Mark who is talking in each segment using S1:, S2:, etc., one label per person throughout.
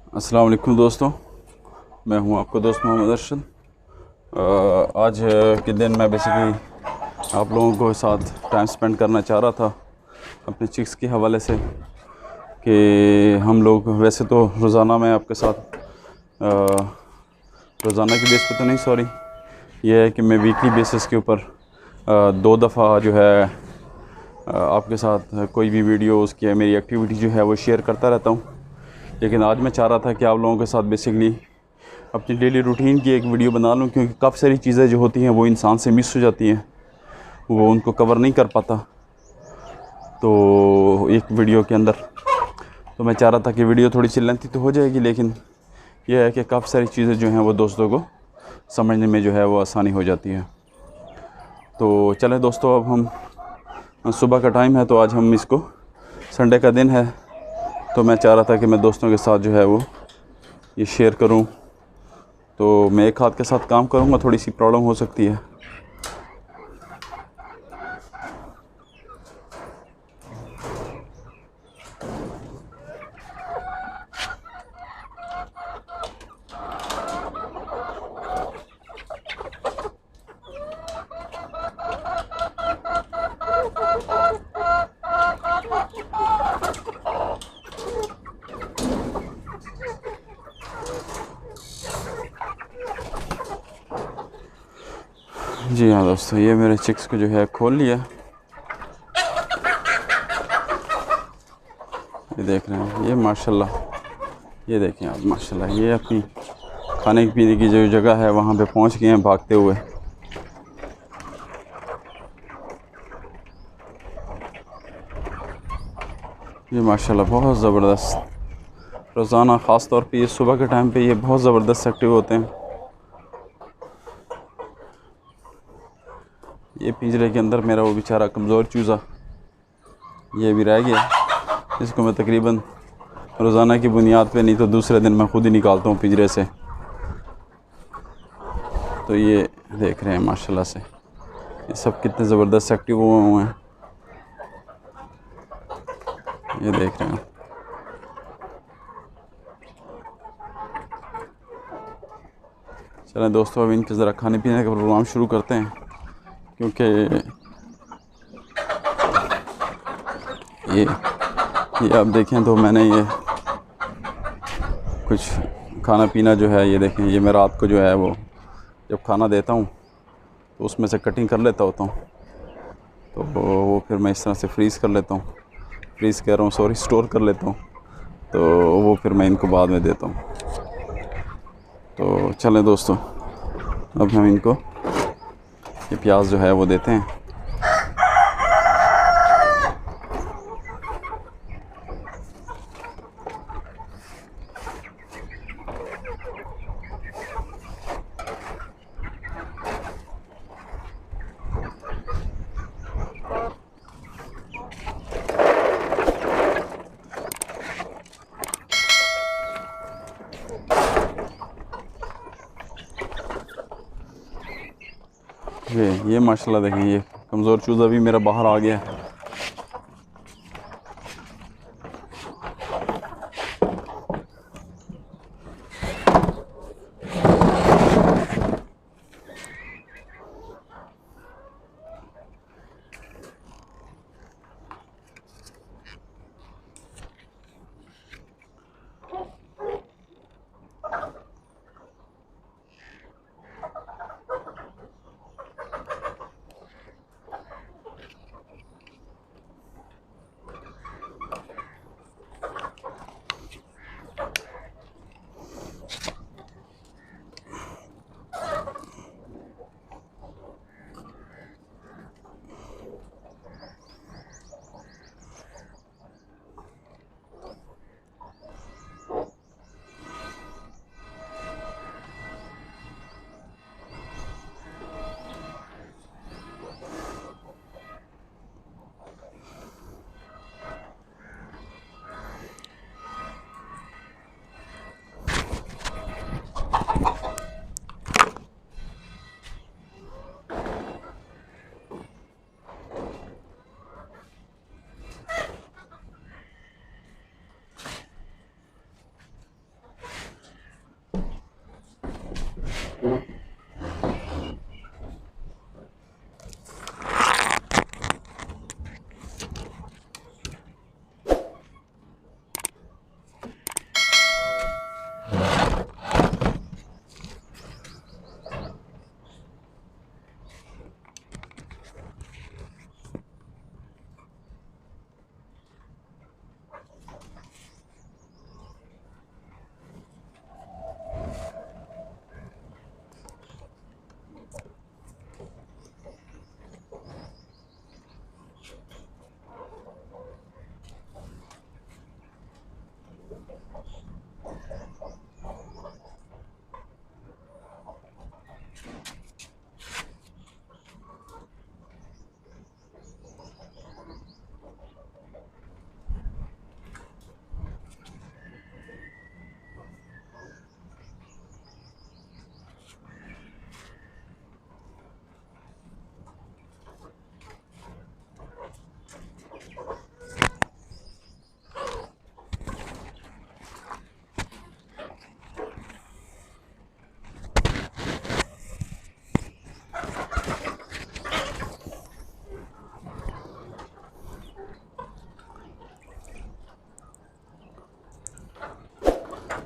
S1: अस्सलाम वालेकुम दोस्तों, मैं हूं आपका दोस्त मोहम्मद अरशद। आज के दिन मैं बेसिकली आप लोगों को साथ टाइम स्पेंड करना चाह रहा था अपने चिक्स के हवाले से कि हम लोग वैसे तो रोज़ाना मैं आपके साथ रोज़ाना की बेस पे तो नहीं, सॉरी, ये है कि मैं वीकली बेसिस के ऊपर 2 दफ़ा जो है आपके साथ कोई भी वीडियो उसकी मेरी एक्टिविटी जो है वो शेयर करता रहता हूँ। लेकिन आज मैं चाह रहा था कि आप लोगों के साथ बेसिकली अपनी डेली रूटीन की एक वीडियो बना लूँ, क्योंकि काफ़ी सारी चीज़ें जो होती हैं वो इंसान से मिस हो जाती हैं, वो उनको कवर नहीं कर पाता तो एक वीडियो के अंदर। तो मैं चाह रहा था कि वीडियो थोड़ी सी लेंथी तो हो जाएगी, लेकिन यह है कि काफ़ी सारी चीज़ें जो हैं वो दोस्तों को समझने में जो है वो आसानी हो जाती है। तो चलें दोस्तों, अब हम सुबह का टाइम है, तो आज हम इसको संडे का दिन है, तो मैं चाह रहा था कि मैं दोस्तों के साथ जो है वो ये शेयर करूं। तो मैं एक हाथ के साथ काम करूंगा, थोड़ी सी प्रॉब्लम हो सकती है। जी हाँ दोस्तों, ये मेरे चिक्स को जो है खोल लिया। ये देख रहे हैं, ये माशाल्लाह, ये देखें आप माशाल्लाह, ये अपनी खाने पीने की जो जगह है वहाँ पे पहुँच गए हैं भागते हुए। ये माशाल्लाह बहुत ज़बरदस्त, रोज़ाना ख़ास तौर पे ये सुबह के टाइम पे ये बहुत ज़बरदस्त एक्टिव होते हैं। ये पिंजरे के अंदर मेरा वो बेचारा कमज़ोर चूज़ा ये भी रह गया, इसको मैं तकरीबन रोज़ाना की बुनियाद पे नहीं तो दूसरे दिन मैं ख़ुद ही निकालता हूँ पिंजरे से। तो ये देख रहे हैं माशाल्लाह से, ये सब कितने ज़बरदस्त एक्टिव हुए हैं, ये देख रहे हैं। चलें दोस्तों, अब इनके ज़रा खाने पीने का प्रोग्राम शुरू करते हैं, क्योंकि ये आप देखें तो मैंने ये कुछ खाना पीना जो है, ये देखें, ये मैं रात को जो है वो जब खाना देता हूँ तो उसमें से कटिंग कर लेता होता हूँ, तो वो फिर मैं इस तरह से फ्रीज़ कर लेता हूँ, फ्रीज़ कह रहा हूँ सॉरी, स्टोर कर लेता हूँ, तो वो फिर मैं इनको बाद में देता हूँ। तो चलें दोस्तों, अब हम इनको ये प्याज जो है वो देते हैं। ये माशाल्लाह देखें, ये कमज़ोर चूज़ा भी मेरा बाहर आ गया।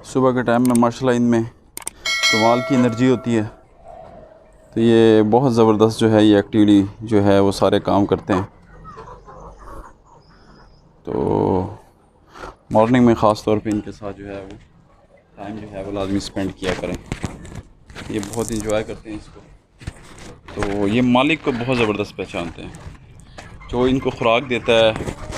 S1: सुबह के टाइम में माशाल्लाह इनमें कमाल की एनर्जी होती है। तो ये बहुत ज़बरदस्त जो है ये एक्टिवली जो है वो सारे काम करते हैं। तो मॉर्निंग में ख़ास तौर पे इनके साथ जो है वो टाइम जो है वो लाजमी स्पेंड किया करें। ये बहुत इंजॉय करते हैं इसको। तो ये मालिक को बहुत ज़बरदस्त पहचानते हैं, जो इनको खुराक देता है।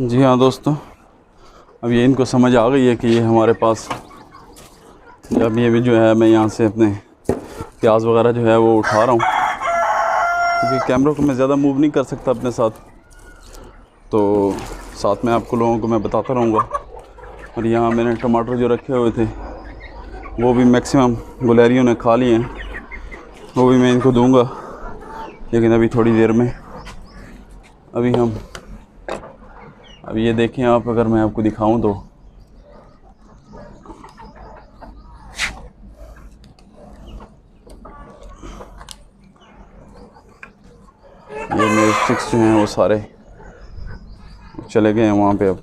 S1: जी हाँ दोस्तों, अब ये इनको समझ आ गई है कि ये हमारे पास, जब ये भी जो है मैं यहाँ से अपने प्याज वगैरह जो है वो उठा रहा हूँ, क्योंकि कैमरा को मैं ज़्यादा मूव नहीं कर सकता अपने साथ, तो साथ में आपको लोगों को मैं बताता रहूँगा। और यहाँ मैंने टमाटर जो रखे हुए थे वो भी मैक्सिमम गुलहरियों ने खा लिए हैं, वो भी मैं इनको दूँगा। लेकिन अभी थोड़ी देर में अब ये देखें आप, अगर मैं आपको दिखाऊं तो ये मेरे स्टिक्स जो हैं वो सारे चले गए हैं वहाँ पे, अब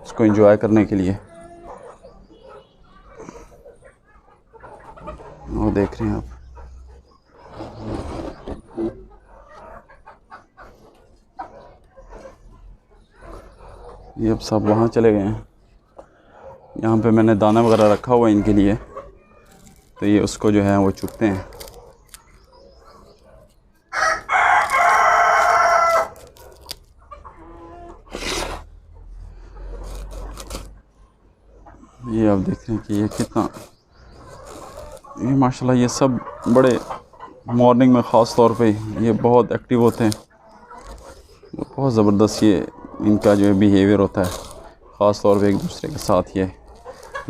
S1: इसको एंजॉय करने के लिए। वो देख रहे हैं आप। ये अब सब वहाँ चले गए हैं। यहाँ पे मैंने दाना वगैरह रखा हुआ है इनके लिए, तो ये उसको जो है वो चुगते हैं। ये आप देख रहे हैं कि ये कितना, ये माशाल्लाह ये सब बड़े मॉर्निंग में ख़ास तौर पे ये बहुत एक्टिव होते हैं। बहुत ज़बरदस्त ये इनका जो है बिहेवियर होता है, ख़ास तौर पे एक दूसरे के साथ ये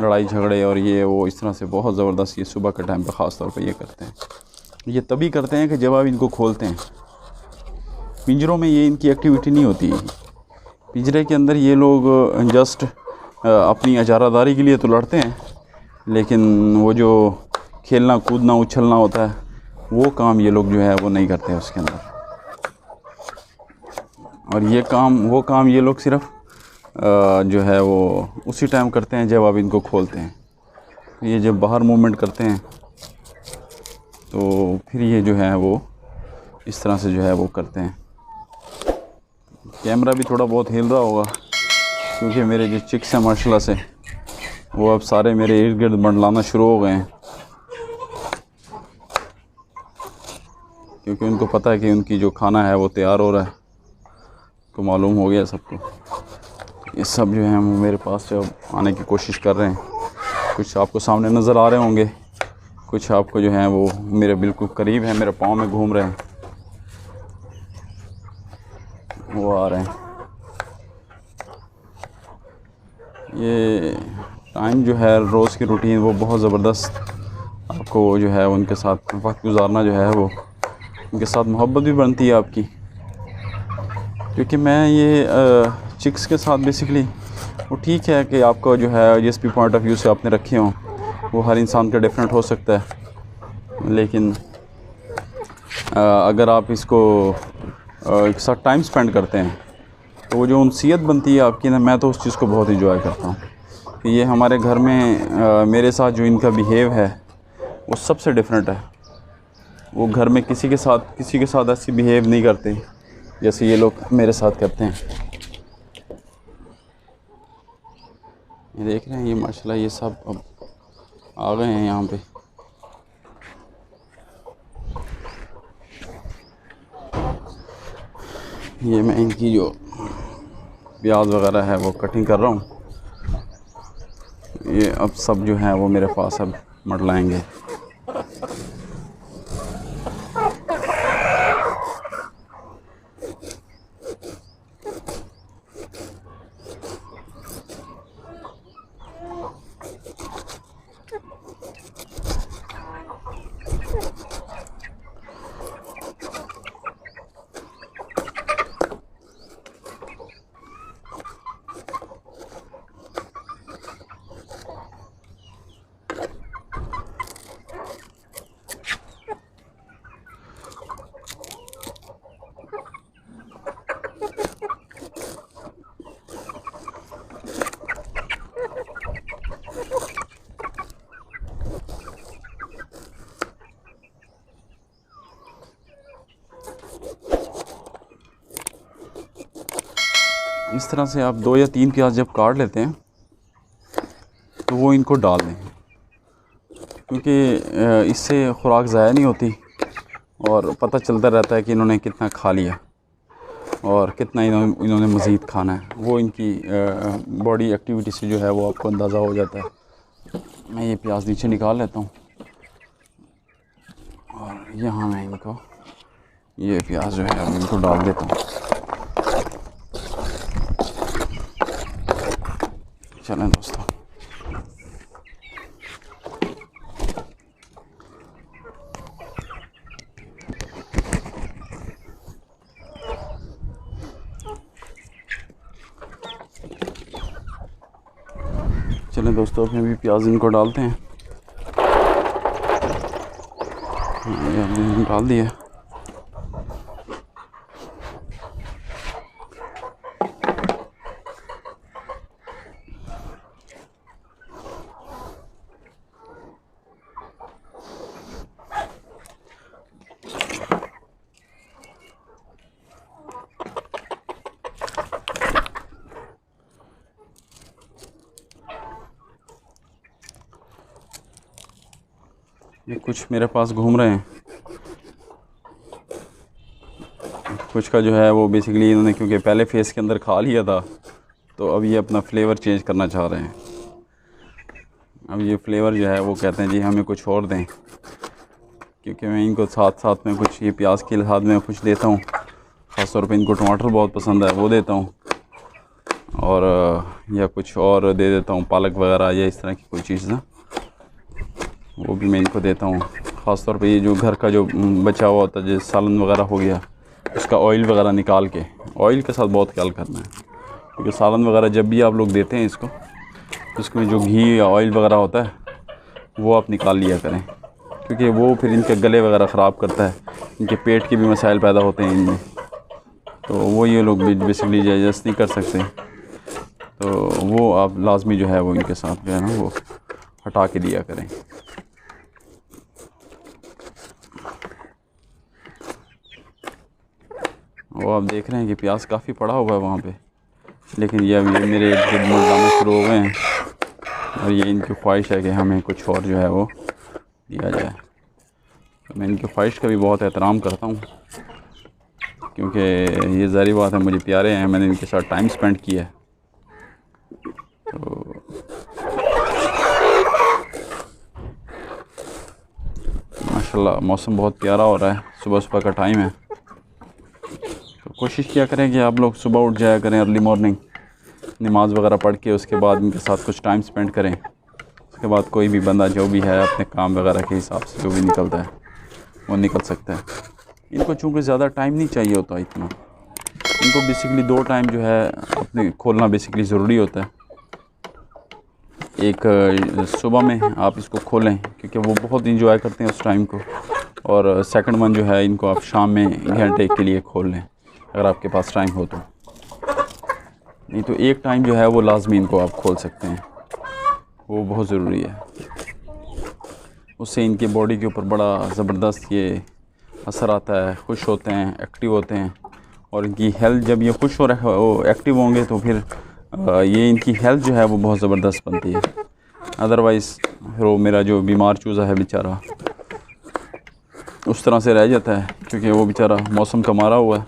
S1: लड़ाई झगड़े और ये वो इस तरह से बहुत ज़बरदस्त ये सुबह के टाइम पे ख़ास तौर पे ये करते हैं। ये तभी करते हैं कि जब आप इनको खोलते हैं। पिंजरों में ये इनकी एक्टिविटी नहीं होती। पिंजरे के अंदर ये लोग जस्ट अपनी अजारादारी के लिए तो लड़ते हैं, लेकिन वो जो खेलना कूदना उछलना होता है वो काम ये लोग जो है वो नहीं करते हैं उसके अंदर। और ये काम वो काम ये लोग सिर्फ़ जो है वो उसी टाइम करते हैं जब आप इनको खोलते हैं। ये जब बाहर मूवमेंट करते हैं तो फिर ये जो है वो इस तरह से जो है वो करते हैं। कैमरा भी थोड़ा बहुत हिल रहा होगा क्योंकि मेरे जो चिक्स हैं माशाल्लाह से वो अब सारे मेरे इर्द गिर्द मंडलाना शुरू हो गए हैं, क्योंकि उनको पता है कि उनकी जो खाना है वो तैयार हो रहा है, तो मालूम हो गया सबको। ये सब जो है वो मेरे पास जो आने की कोशिश कर रहे हैं। कुछ आपको सामने नज़र आ रहे होंगे, कुछ आपको जो है वो मेरे बिल्कुल करीब है, मेरे पाँव में घूम रहे हैं, वो आ रहे हैं। ये टाइम जो है रोज़ की रूटीन वो बहुत ज़बरदस्त, आपको जो है उनके साथ वक्त गुजारना जो है वो उनके साथ मोहब्बत भी बनती है आपकी। क्योंकि मैं ये चिक्स के साथ बेसिकली वो ठीक है कि आपको जो है जिस भी पॉइंट ऑफ व्यू से आपने रखे हों वो हर इंसान का डिफरेंट हो सकता है, लेकिन अगर आप इसको एक साथ टाइम स्पेंड करते हैं तो वो जो उनसीयत बनती है आपकी ना, मैं तो उस चीज़ को बहुत इंजॉय करता हूँ। कि ये हमारे घर में मेरे साथ जो इनका बिहेव है वो सबसे डिफरेंट है। वो घर में किसी के साथ ऐसी बिहेव नहीं करते जैसे ये लोग मेरे साथ करते हैं। ये देख रहे हैं, ये माशाल्लाह ये सब अब आ गए हैं यहाँ पे। ये मैं इनकी जो प्याज वगैरह है वो कटिंग कर रहा हूँ। ये अब सब जो है वो मेरे पास अब मंडलाएंगे। इस तरह से आप 2 या 3 प्याज जब काट लेते हैं तो वो इनको डाल दें, क्योंकि इससे खुराक ज़ाया नहीं होती और पता चलता रहता है कि इन्होंने कितना खा लिया और कितना इन्होंने मज़ीद खाना है। वो इनकी बॉडी एक्टिविटी से जो है वो आपको अंदाज़ा हो जाता है। मैं ये प्याज नीचे निकाल लेता हूँ और यहाँ मैं इनको ये प्याज जो है इनको डाल देता हूँ। चलें दोस्तों, अपने भी प्याज इनको डालते हैं। ये हमने डाल दिया। ये कुछ मेरे पास घूम रहे हैं, कुछ का जो है वो बेसिकली इन्होंने क्योंकि पहले फेस के अंदर खा लिया था, तो अब ये अपना फ्लेवर चेंज करना चाह रहे हैं। अब ये फ्लेवर जो है वो कहते हैं जी हमें कुछ और दें, क्योंकि मैं इनको साथ साथ में कुछ ये प्याज के साथ में कुछ देता हूँ। ख़ास तौर पे इनको टमाटर बहुत पसंद है, वो देता हूँ, और या कुछ और दे देता हूँ, पालक वगैरह या इस तरह की कोई चीज़ ना, वो भी मैं इनको देता हूँ। ख़ास तौर पे ये जो घर का जो बचा हुआ होता है, जैसे सालन वगैरह हो गया, उसका ऑयल वगैरह निकाल के, ऑयल के साथ बहुत ख्याल करना है, क्योंकि सालन वगैरह जब भी आप लोग देते हैं इसको, तो उसमें जो घी या ऑयल वगैरह होता है वो आप निकाल लिया करें, क्योंकि वो फिर इनके गले वगैरह ख़राब करता है, इनके पेट के भी मसाइल पैदा होते हैं इनमें, तो वो ये लोग बेसिकली डाइजेस्ट नहीं कर सकते। तो वो आप लाजमी जो है वो इनके साथ जो है ना वो हटा के दिया करें। वो आप देख रहे हैं कि प्याज काफ़ी पड़ा हुआ है वहाँ पे, लेकिन ये अभी मेरे इर्द गिर्द शुरू हो गए हैं, और ये इनकी ख्वाहिश है कि हमें कुछ और जो है वो दिया जाए। तो मैं इनकी ख्वाहिश का भी बहुत एहतराम करता हूँ, क्योंकि ये ज़ाहिर बात है मुझे प्यारे हैं, मैंने इनके साथ टाइम स्पेंड किया है। तो माशाल्लाह मौसम बहुत प्यारा हो रहा है, सुबह सुबह का टाइम है, तो कोशिश किया करें कि आप लोग सुबह उठ जाया करें अर्ली मॉर्निंग, नमाज़ वगैरह पढ़ के उसके बाद इनके साथ कुछ टाइम स्पेंड करें। उसके बाद कोई भी बंदा जो भी है अपने काम वगैरह के हिसाब से जो भी निकलता है वो निकल सकता है। इनको चूँकि ज़्यादा टाइम नहीं चाहिए होता इतना, इनको बेसिकली 2 टाइम जो है अपने खोलना बेसिकली ज़रूरी होता है। एक सुबह में आप इसको खोलें क्योंकि वो बहुत इंजॉय करते हैं उस टाइम को, और सेकंड वन जो है इनको आप शाम में घंटे के लिए खोल लें अगर आपके पास टाइम हो तो। नहीं तो एक टाइम जो है वो लाजमी इनको आप खोल सकते हैं, वो बहुत ज़रूरी है। उससे इनके बॉडी के ऊपर बड़ा ज़बरदस्त ये असर आता है, खुश होते हैं, एक्टिव होते हैं, और इनकी हेल्थ जब ये खुश वो एक्टिव होंगे तो फिर ये इनकी हेल्थ जो है वो बहुत ज़बरदस्त बनती है। अदरवाइज़ फिर वो मेरा जो बीमार चूज़ा है बेचारा उस तरह से रह जाता है, क्योंकि वो बेचारा मौसम का मारा हुआ है।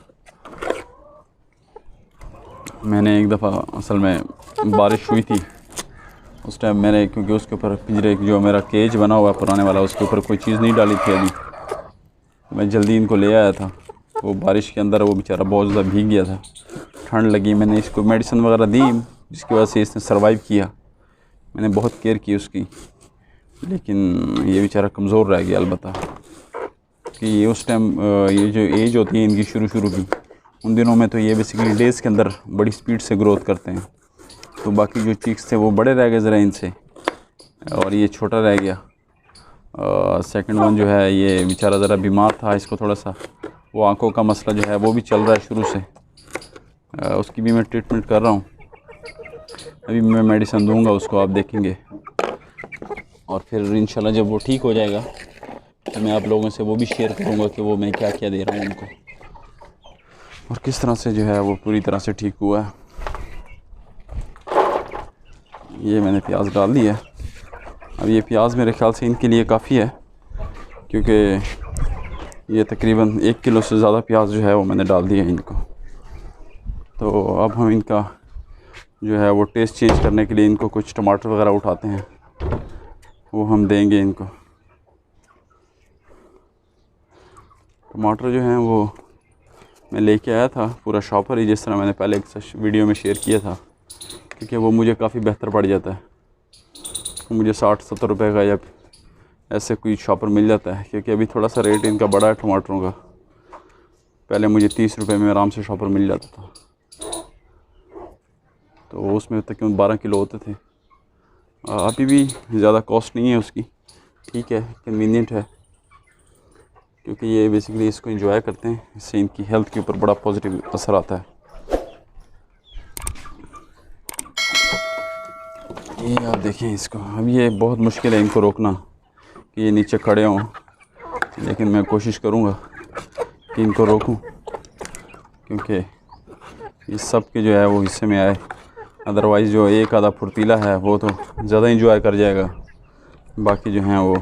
S1: मैंने एक दफ़ा असल में बारिश हुई थी, उस टाइम मैंने क्योंकि उसके ऊपर पिंजरे जो मेरा केज बना हुआ पुराने वाला, उसके ऊपर कोई चीज़ नहीं डाली थी अभी, मैं जल्दी इनको ले आया था। वो बारिश के अंदर वो बेचारा बहुत ज़्यादा भीग गया था, ठंड लगी, मैंने इसको मेडिसिन वगैरह दी जिसकी वजह से इसने सर्वाइव किया। मैंने बहुत केयर की उसकी, लेकिन ये बेचारा कमज़ोर रह गया। अलबत्ता कि ये उस टाइम ये जो एज होती है इनकी शुरू की, उन दिनों में तो ये बेसिकली डेज़ के अंदर बड़ी स्पीड से ग्रोथ करते हैं, तो बाकी जो चीक्स थे वो बड़े रह गए ज़रा इनसे, और ये छोटा रह गया। सेकंड वन जो है ये बेचारा ज़रा बीमार था, इसको थोड़ा सा वो आंखों का मसला जो है वो भी चल रहा है शुरू से, उसकी भी मैं ट्रीटमेंट कर रहा हूँ। अभी मैं मेडिसिन दूंगा उसको, आप देखेंगे, और फिर इंशाल्लाह जब वो ठीक हो जाएगा तो मैं आप लोगों से वो भी शेयर करूँगा कि वो मैं क्या क्या दे रहा हूँ उनको, और किस तरह से जो है वो पूरी तरह से ठीक हुआ है। ये मैंने प्याज डाल दिया। अब ये प्याज मेरे ख़्याल से इनके लिए काफ़ी है, क्योंकि ये तकरीबन 1 किलो से ज़्यादा प्याज जो है वो मैंने डाल दिया इनको। तो अब हम इनका जो है वो टेस्ट चेंज करने के लिए इनको कुछ टमाटर वगैरह उठाते हैं, वो हम देंगे इनको। टमाटर जो हैं वो मैं लेके आया था पूरा शॉपर ही, जिस तरह मैंने पहले एक वीडियो में शेयर किया था, क्योंकि वो मुझे काफ़ी बेहतर पड़ जाता है। तो मुझे 60-70 रुपए का या ऐसे कोई शॉपर मिल जाता है, क्योंकि अभी थोड़ा सा रेट इनका बढ़ा है टमाटरों का। पहले मुझे 30 रुपए में आराम से शॉपर मिल जाता था, तो उसमें तकरीबन 12 किलो होते थे। अभी भी ज़्यादा कॉस्ट नहीं है उसकी, ठीक है, कन्वीनियंट है, क्योंकि ये बेसिकली इसको एंजॉय करते हैं, इससे इनकी हेल्थ के ऊपर बड़ा पॉजिटिव असर आता है। ये आप देखें इसको, अब ये बहुत मुश्किल है इनको रोकना कि ये नीचे खड़े हों, लेकिन मैं कोशिश करूँगा कि इनको रोकूं, क्योंकि ये सब के जो है वो हिस्से में आए। अदरवाइज़ जो एक आधा फुर्तीला है वो तो ज़्यादा इंजॉय कर जाएगा, बाकी जो हैं वो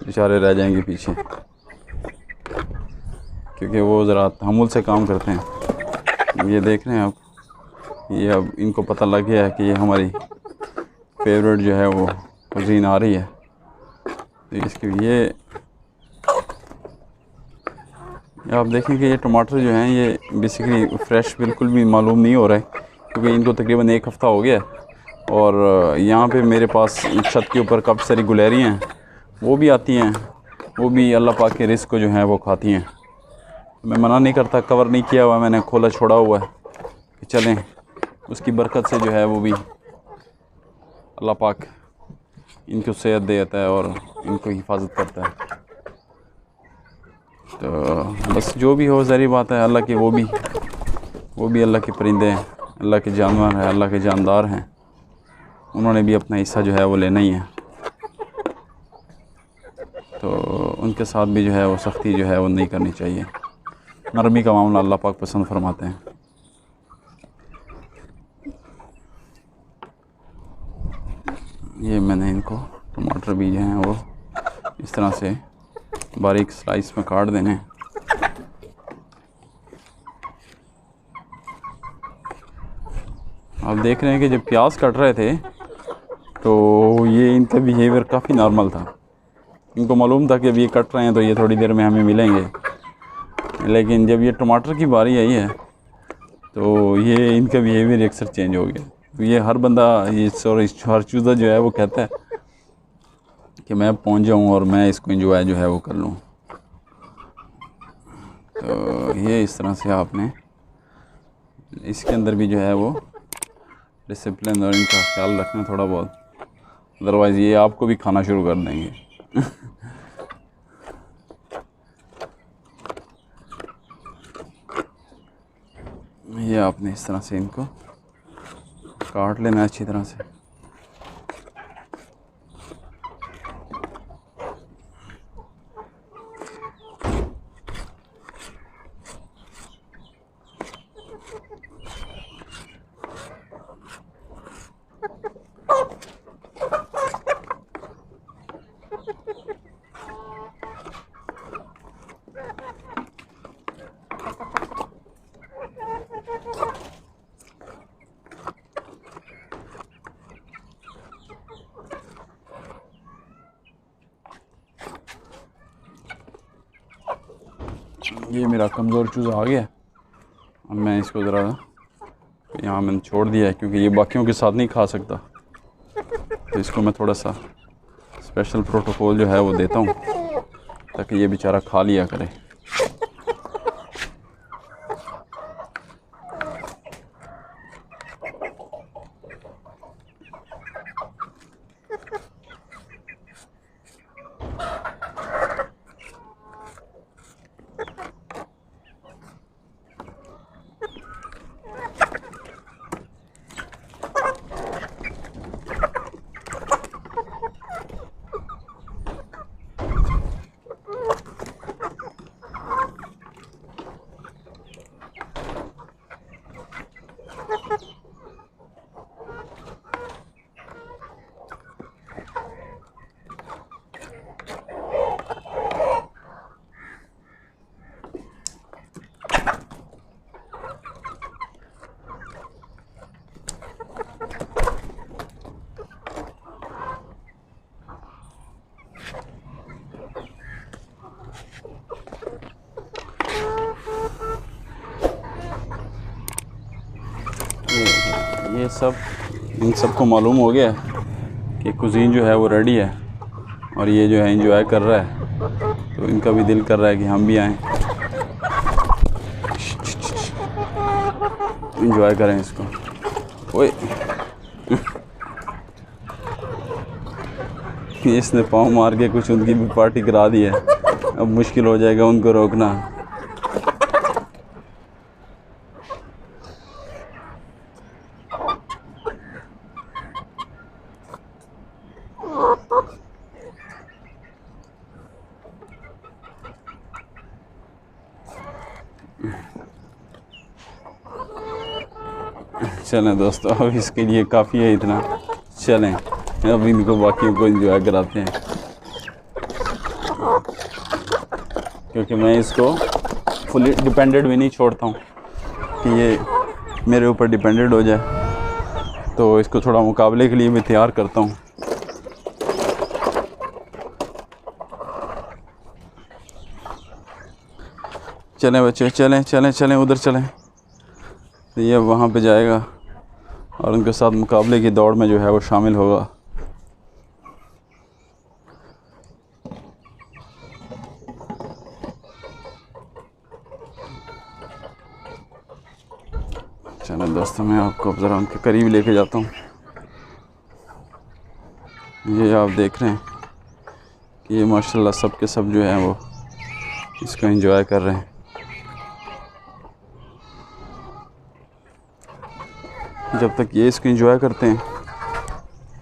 S1: बेचारे रह जाएंगे पीछे, क्योंकि वो ज़रा तहम्मुल से काम करते हैं। ये देख रहे हैं आप, ये अब इनको पता लग गया है कि ये हमारी फेवरेट जो है वो कुज़ीन आ रही है। तो इसके ये आप देखें कि ये टमाटर जो हैं ये बेसिकली फ़्रेश बिल्कुल भी मालूम नहीं हो रहा है, क्योंकि इनको तकरीबन 1 हफ़्ता हो गया है। और यहाँ पे मेरे पास छत के ऊपर काफ़ी सारी गुलहरियाँ हैं, वो भी आती हैं, वो भी अल्लाह पाक के रिज़्क़ को जो है वो खाती हैं। मैं मना नहीं करता, कवर नहीं किया हुआ, मैंने खोला छोड़ा हुआ है कि चलें, उसकी बरकत से जो है वो भी अल्लाह पाक इनको सेहत देता है और इनको हिफाजत करता है। तो बस जो भी हो, ज़ाहिर बात है अल्लाह के वो भी अल्लाह के परिंदे हैं, अल्लाह के जानवर हैं, अल्लाह के जानदार हैं, उन्होंने भी अपना हिस्सा जो है वो लेना ही है। तो उनके साथ भी जो है वो सख्ती जो है वो नहीं करनी चाहिए। नरमी का मामला अल्लाह पाक पसंद फरमाते हैं। ये मैंने इनको टमाटर भी जो हैं वो इस तरह से बारीक स्लाइस में काट देने हैं। आप देख रहे हैं कि जब प्याज कट रहे थे तो ये इनका बिहेवियर काफ़ी नॉर्मल था। इनको मालूम था कि अब ये कट रहे हैं तो ये थोड़ी देर में हमें मिलेंगे, लेकिन जब ये टमाटर की बारी आई है तो ये इनका बिहेवियर अक्सर चेंज हो गया। तो ये हर बंदा, ये हर चूज़ा जो है वो कहता है कि मैं पहुंच जाऊं और मैं इसको एंजॉय जो है वो कर लूं। तो ये इस तरह से आपने इसके अंदर भी जो है वो डिसिप्लिन और इनका ख्याल रखना थोड़ा बहुत, अदरवाइज़ ये आपको भी खाना शुरू कर देंगे। ये आपने इस तरह से इनको काट लेना अच्छी तरह से। ये मेरा कमज़ोर चूज़ा आ गया। अब मैं इसको ज़रा यहाँ मैंने छोड़ दिया है, क्योंकि ये बाकियों के साथ नहीं खा सकता। तो इसको मैं थोड़ा सा स्पेशल प्रोटोकॉल जो है वो देता हूँ ताकि ये बेचारा खा लिया करे। ये सब इन सबको मालूम हो गया कि कुज़ीन जो है वो रेडी है और ये जो है एंजॉय कर रहा है। तो इनका भी दिल कर रहा है कि हम भी आएँ, एंजॉय करें इसको। ओए इसने पाँव मार के कुछ उनकी भी पार्टी करा दी है, अब मुश्किल हो जाएगा उनको रोकना। चलें दोस्तों, अब इसके लिए काफ़ी है इतना। चलें अब इनको बाकियों को एंजॉय कराते हैं। क्योंकि मैं इसको फुली डिपेंडेड भी नहीं छोड़ता हूँ कि ये मेरे ऊपर डिपेंडेड हो जाए, तो इसको थोड़ा मुकाबले के लिए भी तैयार करता हूँ। चलें बच्चे, चलें चलें चलें, उधर चलें। तो ये वहाँ पे जाएगा और उनके साथ मुकाबले की दौड़ में जो है वो शामिल होगा। चलें दोस्तों, मैं आपको ज़रा उनके करीब लेके जाता हूँ। ये आप देख रहे हैं कि ये माशाल्लाह सब के सब जो हैं वो इसको एंजॉय कर रहे हैं। जब तक ये इसको एंजॉय करते हैं,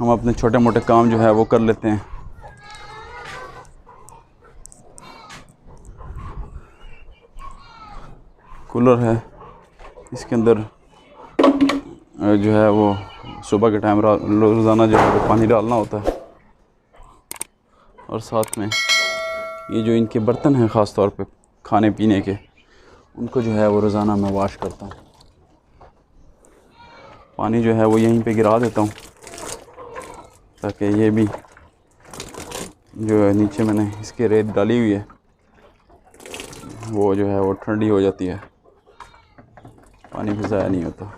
S1: हम अपने छोटे मोटे काम जो है वो कर लेते हैं। कूलर है, इसके अंदर जो है वो सुबह के टाइम रोज़ाना जो है वो पानी डालना होता है। और साथ में ये जो इनके बर्तन हैं ख़ास तौर पे खाने पीने के, उनको जो है वो रोज़ाना मैं वॉश करता हूँ। पानी जो है वो यहीं पे गिरा देता हूँ ताकि ये भी जो है नीचे मैंने इसके रेत डाली हुई है वो जो है वो ठंडी हो जाती है, पानी भी ज़ाया नहीं होता।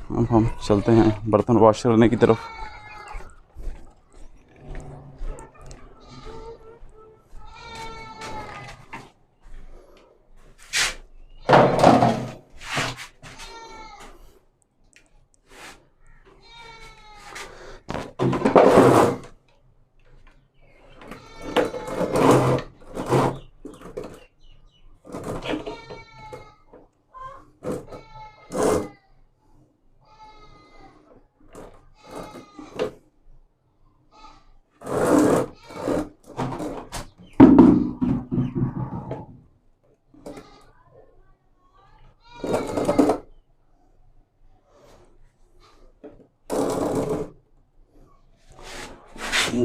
S1: अब हम चलते हैं बर्तन वॉश करने की तरफ।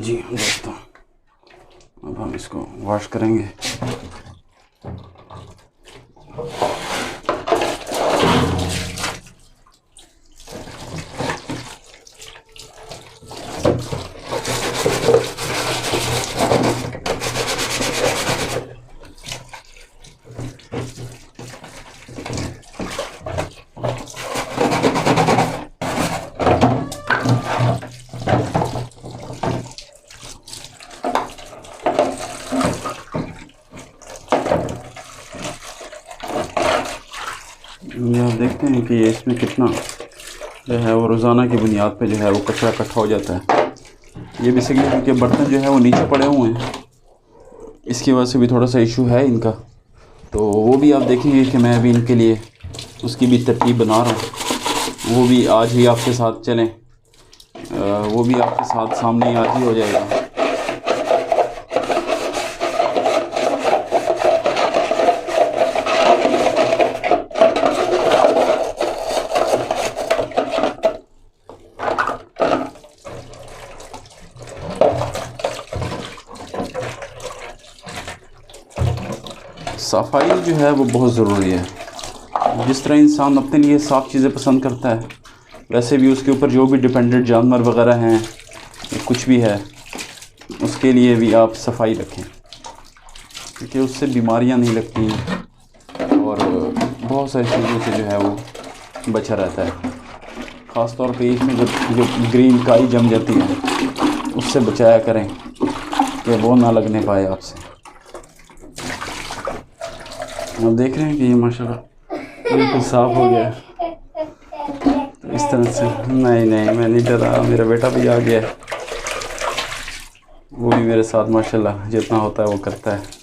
S1: जी दोस्तों, अब हम इसको वॉश करेंगे। ये आप देखते हैं कि ये इसमें कितना जो है वो रोज़ाना की बुनियाद पे जो है वो कचरा इकट्ठा हो जाता है। ये बेसिकली क्योंकि बर्तन जो है वो नीचे पड़े हुए हैं, इसकी वजह से भी थोड़ा सा इशू है इनका। तो वो भी आप देखेंगे कि मैं अभी इनके लिए उसकी भी तरतीब बना रहा हूँ। वो भी आज ही आपके साथ चलें, वो भी आपके साथ सामने आज ही हो जाएगा। सफाई जो है वो बहुत ज़रूरी है। जिस तरह इंसान अपने लिए साफ़ चीज़ें पसंद करता है, वैसे भी उसके ऊपर जो भी डिपेंडेंट जानवर वगैरह हैं, कुछ भी है, उसके लिए भी आप सफाई रखें, क्योंकि उससे बीमारियां नहीं लगती और बहुत सारी चीज़ों से जो है वो बचा रहता है। ख़ास तौर पे इसमें जो ग्रीन काई जम जाती है, उससे बचाया करें कि वो ना लगने पाए आपसे। आप देख रहे हैं कि ये माशाल्लाह बिल्कुल साफ़ हो गया है। तो इस तरह से नहीं मैं नहीं डरा, मेरा बेटा भी आ गया है, वो भी मेरे साथ माशाल्लाह जितना होता है वो करता है।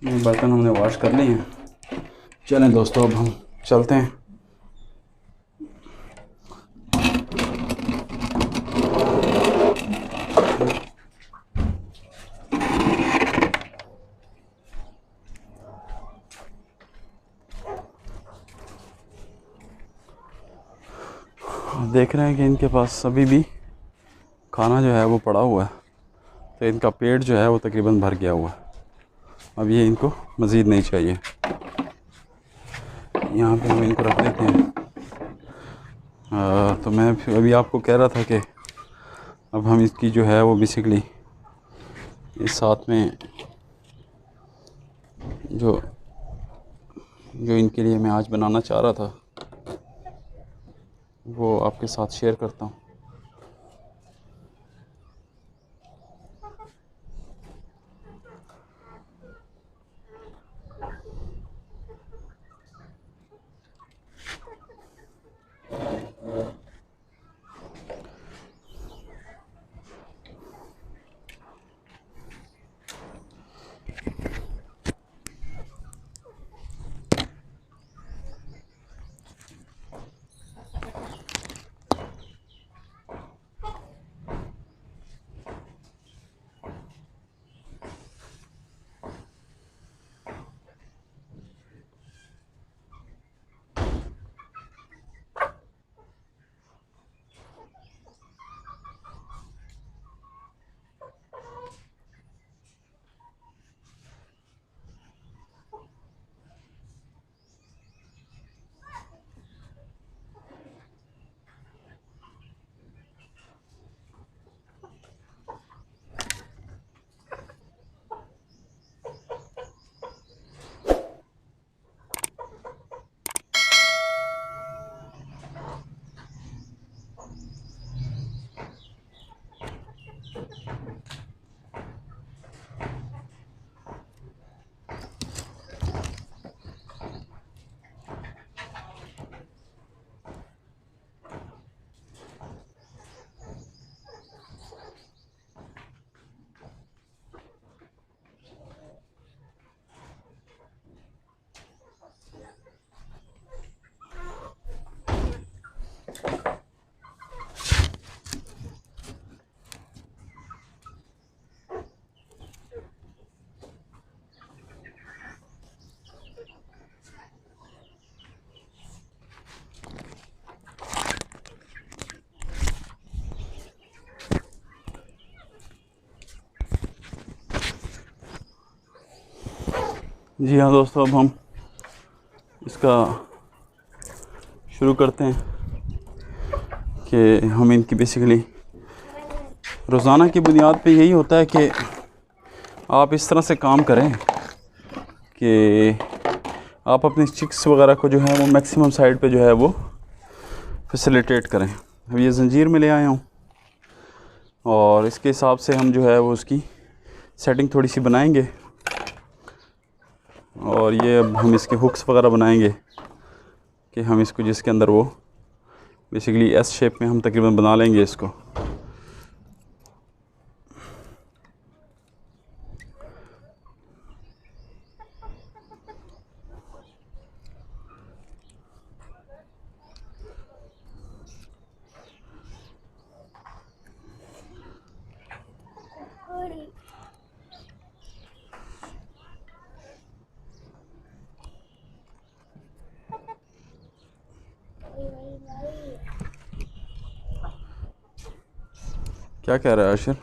S1: बर्तन हमने वॉश कर लिए हैं। चलें दोस्तों, अब हम चलते हैं। देख रहे हैं कि इनके पास अभी भी खाना जो है वो पड़ा हुआ है, तो इनका पेट जो है वो तकरीबन भर गया हुआ है। अब ये इनको मज़ीद नहीं चाहिए। यहाँ पे हम इनको रख देते हैं। तो मैं अभी आपको कह रहा था कि अब हम इसकी जो है वो बेसिकली इस साथ में जो इनके लिए मैं आज बनाना चाह रहा था वो आपके साथ शेयर करता हूँ। जी हाँ दोस्तों, अब हम इसका शुरू करते हैं कि हम इनकी बेसिकली रोज़ाना की बुनियाद पे यही होता है कि आप इस तरह से काम करें कि आप अपनी चिक्स वगैरह को जो है वो मैक्सिमम साइड पे जो है वो फैसिलिटेट करें। अब ये ज़ंजीर में ले आया हूँ और इसके हिसाब से हम जो है वो उसकी सेटिंग थोड़ी सी बनाएंगे और ये अब हम इसके हुक्स वगैरह बनाएंगे कि हम इसको जिसके अंदर वो बेसिकली एस शेप में हम तकरीबन बना लेंगे इसको। क्या कह रहा है आशिर?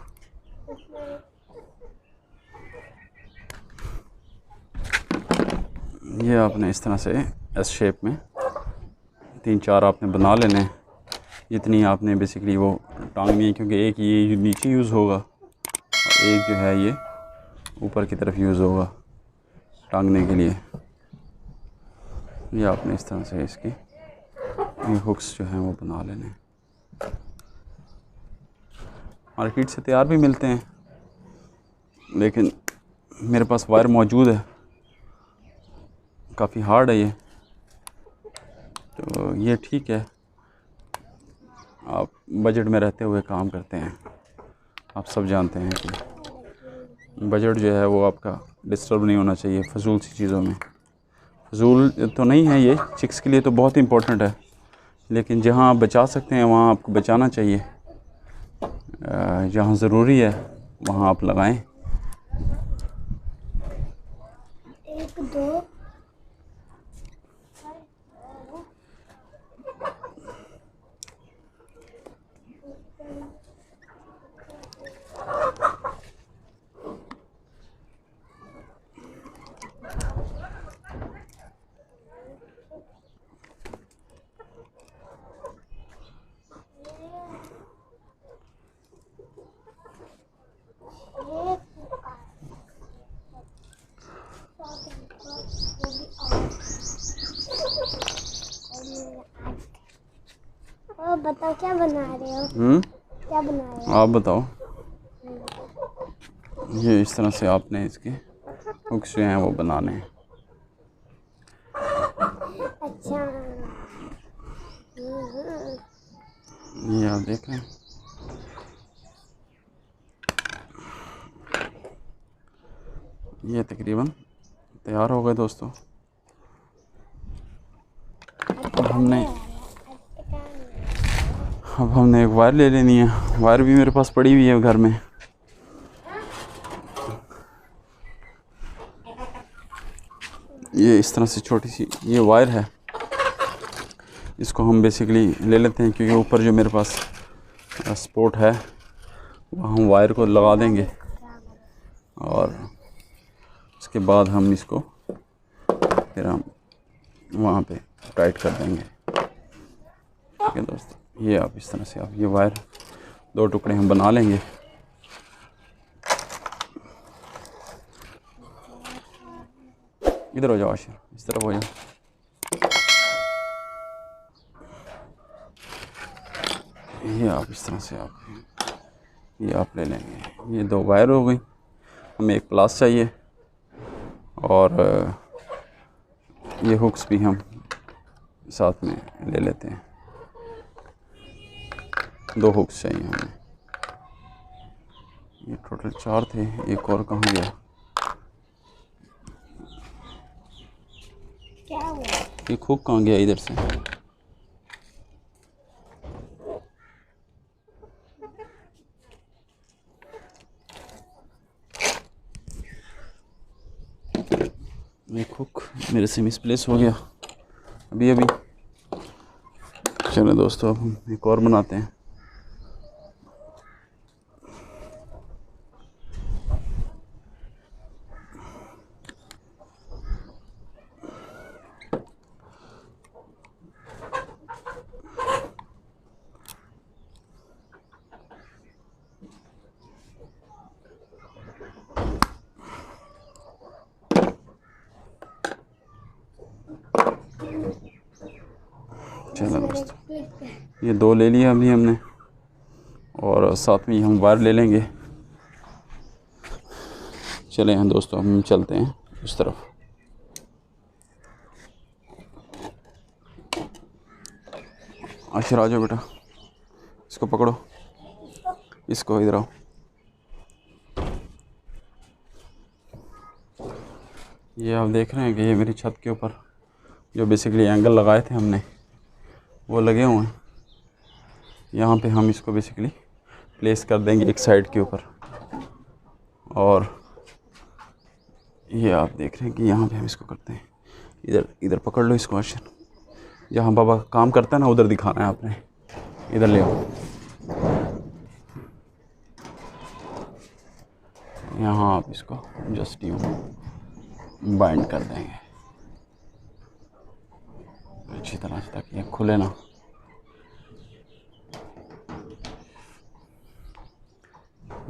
S1: ये आपने इस तरह से एस शेप में 3-4 आपने बना लेने हैं। इतनी आपने बेसिकली वो टांगनी है, क्योंकि एक ये नीचे यूज़ होगा और एक जो है ये ऊपर की तरफ यूज़ होगा टांगने के लिए। ये आपने इस तरह से इसकी ये हुक्स जो हैं वो बना लेने हैं। मार्केट से तैयार भी मिलते हैं, लेकिन मेरे पास वायर मौजूद है। काफ़ी हार्ड है ये, तो ये ठीक है। आप बजट में रहते हुए काम करते हैं, आप सब जानते हैं कि बजट जो है वो आपका डिस्टर्ब नहीं होना चाहिए फजूल सी चीज़ों में। फजूल तो नहीं है ये, चिक्स के लिए तो बहुत इंपॉर्टेंट है, लेकिन जहाँ आप बचा सकते हैं वहाँ आपको बचाना चाहिए। जहाँ ज़रूरी है वहाँ आप लगाएं।
S2: एक दो और बताओ क्या बना रहे हो? क्या बना रहे हो?
S1: आप बताओ। ये इस तरह से आपने इसके हुक्स जो हैं वो बनाने हैं।
S2: अच्छा।
S1: ये आप देख रहे हैं, ये तकरीबन तैयार हो गए दोस्तों। अब हमने एक वायर ले लेनी है। वायर भी मेरे पास पड़ी हुई है घर में। ये इस तरह से छोटी सी ये वायर है, इसको हम बेसिकली ले लेते हैं, क्योंकि ऊपर जो मेरे पास सपोर्ट है वहाँ हम वायर को लगा देंगे और उसके बाद हम इसको फिर हम वहाँ पे टाइट कर देंगे। ठीक है दोस्तों, ये आप इस तरह से आप ये वायर 2 टुकड़े हम बना लेंगे। इधर हो जाओ आशिर, इस तरफ हो जाओ। ये आप इस तरह से ये आप ले लेंगे। ये 2 वायर हो गई। हमें एक प्लास चाहिए और ये हुक्स भी हम साथ में ले लेते हैं। 2 हुक्स चाहिए हमें। ये टोटल 4 थे, एक और कहाँ गया?
S2: क्या हुआ?
S1: एक हुक कहाँ गया इधर से? एक हुक मेरे से मिसप्लेस हो गया अभी। चलो दोस्तों, अब हम एक और बनाते हैं। चलो दोस्तों, ये 2 ले लिया अभी हमने और साथ में हम वायर ले लेंगे। चले हैं दोस्तों, हम चलते हैं उस तरफ। आशिर आ जाओ बेटा, इसको पकड़ो, इसको इधर आओ। ये आप देख रहे हैं कि ये मेरी छत के ऊपर जो बेसिकली एंगल लगाए थे हमने वो लगे हुए हैं। यहाँ पे हम इसको बेसिकली प्लेस कर देंगे एक साइड के ऊपर। और ये आप देख रहे हैं कि यहाँ पे हम इसको करते हैं। इधर इधर पकड़ लो इसको आशिर, जहाँ बाबा काम करता है ना उधर दिखाना है आपने। इधर ले आओ, यहाँ आप इसको जस्ट यूँ बाइंड कर देंगे अच्छी तरह से ताकि ये खुले ना।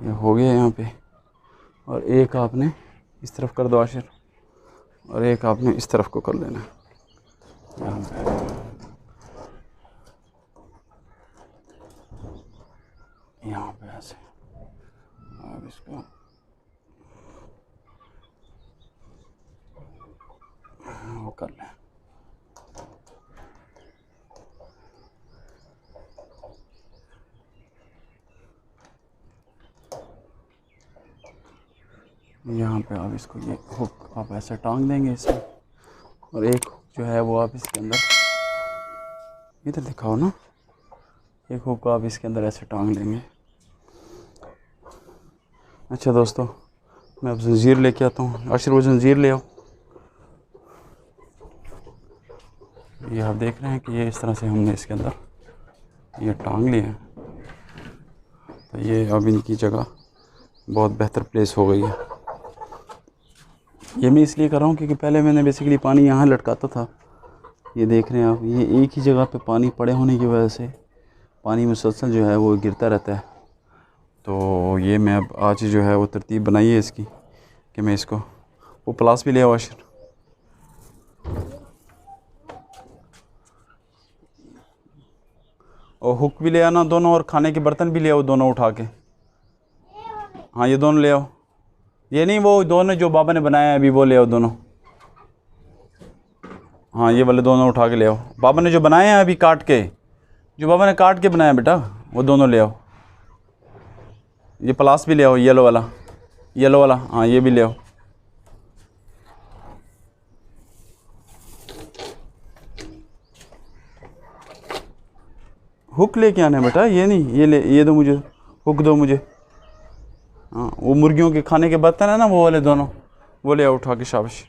S1: ये हो गया यहाँ पे। और एक आपने इस तरफ कर दो आशिर, और एक आपने इस तरफ को कर लेना यहाँ पे। यहाँ पे ऐसे अब इसको वो कर लें। यहाँ पे आप इसको ये हुक आप ऐसे टांग देंगे इसमें, और एक हुक जो है वो आप इसके अंदर, इधर दिखाओ ना, एक हुक आप इसके अंदर ऐसे टांग देंगे। अच्छा दोस्तों, मैं अब जंजीर लेके आता हूँ। आशिर वो जंजीर ले आओ। ये आप देख रहे हैं कि ये इस तरह से हमने इसके अंदर ये टांग लिए हैं, तो ये अब इनकी जगह बहुत बेहतर प्लेस हो गई है। ये मैं इसलिए कर रहा हूँ क्योंकि पहले मैंने बेसिकली पानी यहाँ लटकाता था। ये देख रहे हैं आप, ये एक ही जगह पे पानी पड़े होने की वजह से पानी मुसलसल जो है वो गिरता रहता है। तो ये मैं अब आज जो है वो तरतीब बनाई है इसकी कि मैं इसको, वो प्लास भी ले आओ आशिर। और हुक भी ले आना दोनों, और खाने के बर्तन भी ले आओ दोनों उठा के। हाँ ये दोनों ले आओ। ये नहीं, वो दोनों जो बाबा ने बनाया है अभी वो ले आओ दोनों। हाँ ये वाले दोनों उठा के ले आओ। बाबा ने जो बनाए हैं अभी काट के, जो बाबा ने काट के बनाया बेटा, वो दोनों ले आओ। ये प्लास भी ले आओ, येलो वाला, येलो वाला, हाँ ये भी ले आओ। हुक लेके आना है बेटा, ये नहीं, ये ले, ये दो मुझे, हुक दो मुझे। हाँ वो मुर्गियों के खाने के बर्तन है ना, वो वाले दोनों, वो ले आओ उठा के। शाबाश।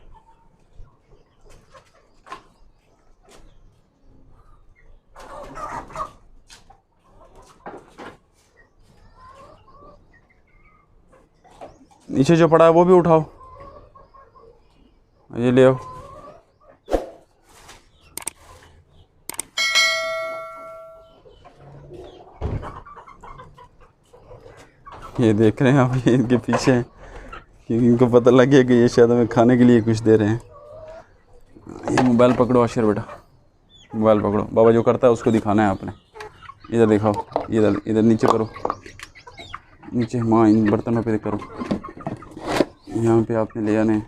S1: नीचे जो पड़ा है वो भी उठाओ, ये ले आओ। ये देख रहे हैं आप, ये इनके पीछे हैं क्योंकि इनको पता लग गया कि ये शायद हमें खाने के लिए कुछ दे रहे हैं। ये मोबाइल पकड़ो आशिर बेटा, मोबाइल पकड़ो। बाबा जो करता है उसको दिखाना है आपने। इधर दिखाओ, इधर इधर नीचे करो, नीचे, हाँ इन बर्तनों पे करो। यहाँ पे आपने ले आने,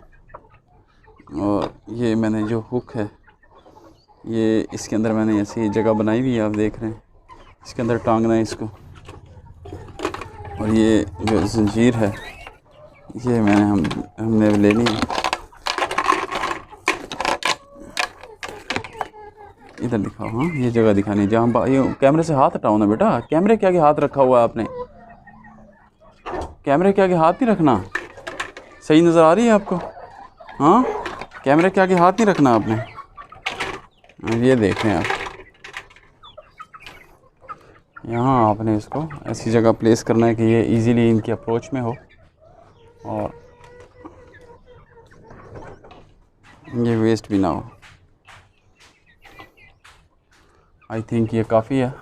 S1: और ये मैंने जो हुक है ये इसके अंदर मैंने ऐसी जगह बनाई हुई है, आप देख रहे हैं, इसके अंदर टांगना है इसको। और ये जो जंजीर है ये हमने लेनी है। इधर दिखाओ, हाँ ये जगह दिखानी है जहाँ, ये कैमरे से हाथ हटाओ ना बेटा, कैमरे के आगे हाथ रखा हुआ है आपने, कैमरे के आगे हाथ नहीं रखना। सही नज़र आ रही है आपको? हाँ कैमरे के आगे हाथ नहीं रखना आपने। ये देखें आप, यहाँ आपने इसको ऐसी जगह प्लेस करना है कि ये इजीली इनकी अप्रोच में हो, और ये वेस्ट भी ना हो। आई थिंक ये काफ़ी है।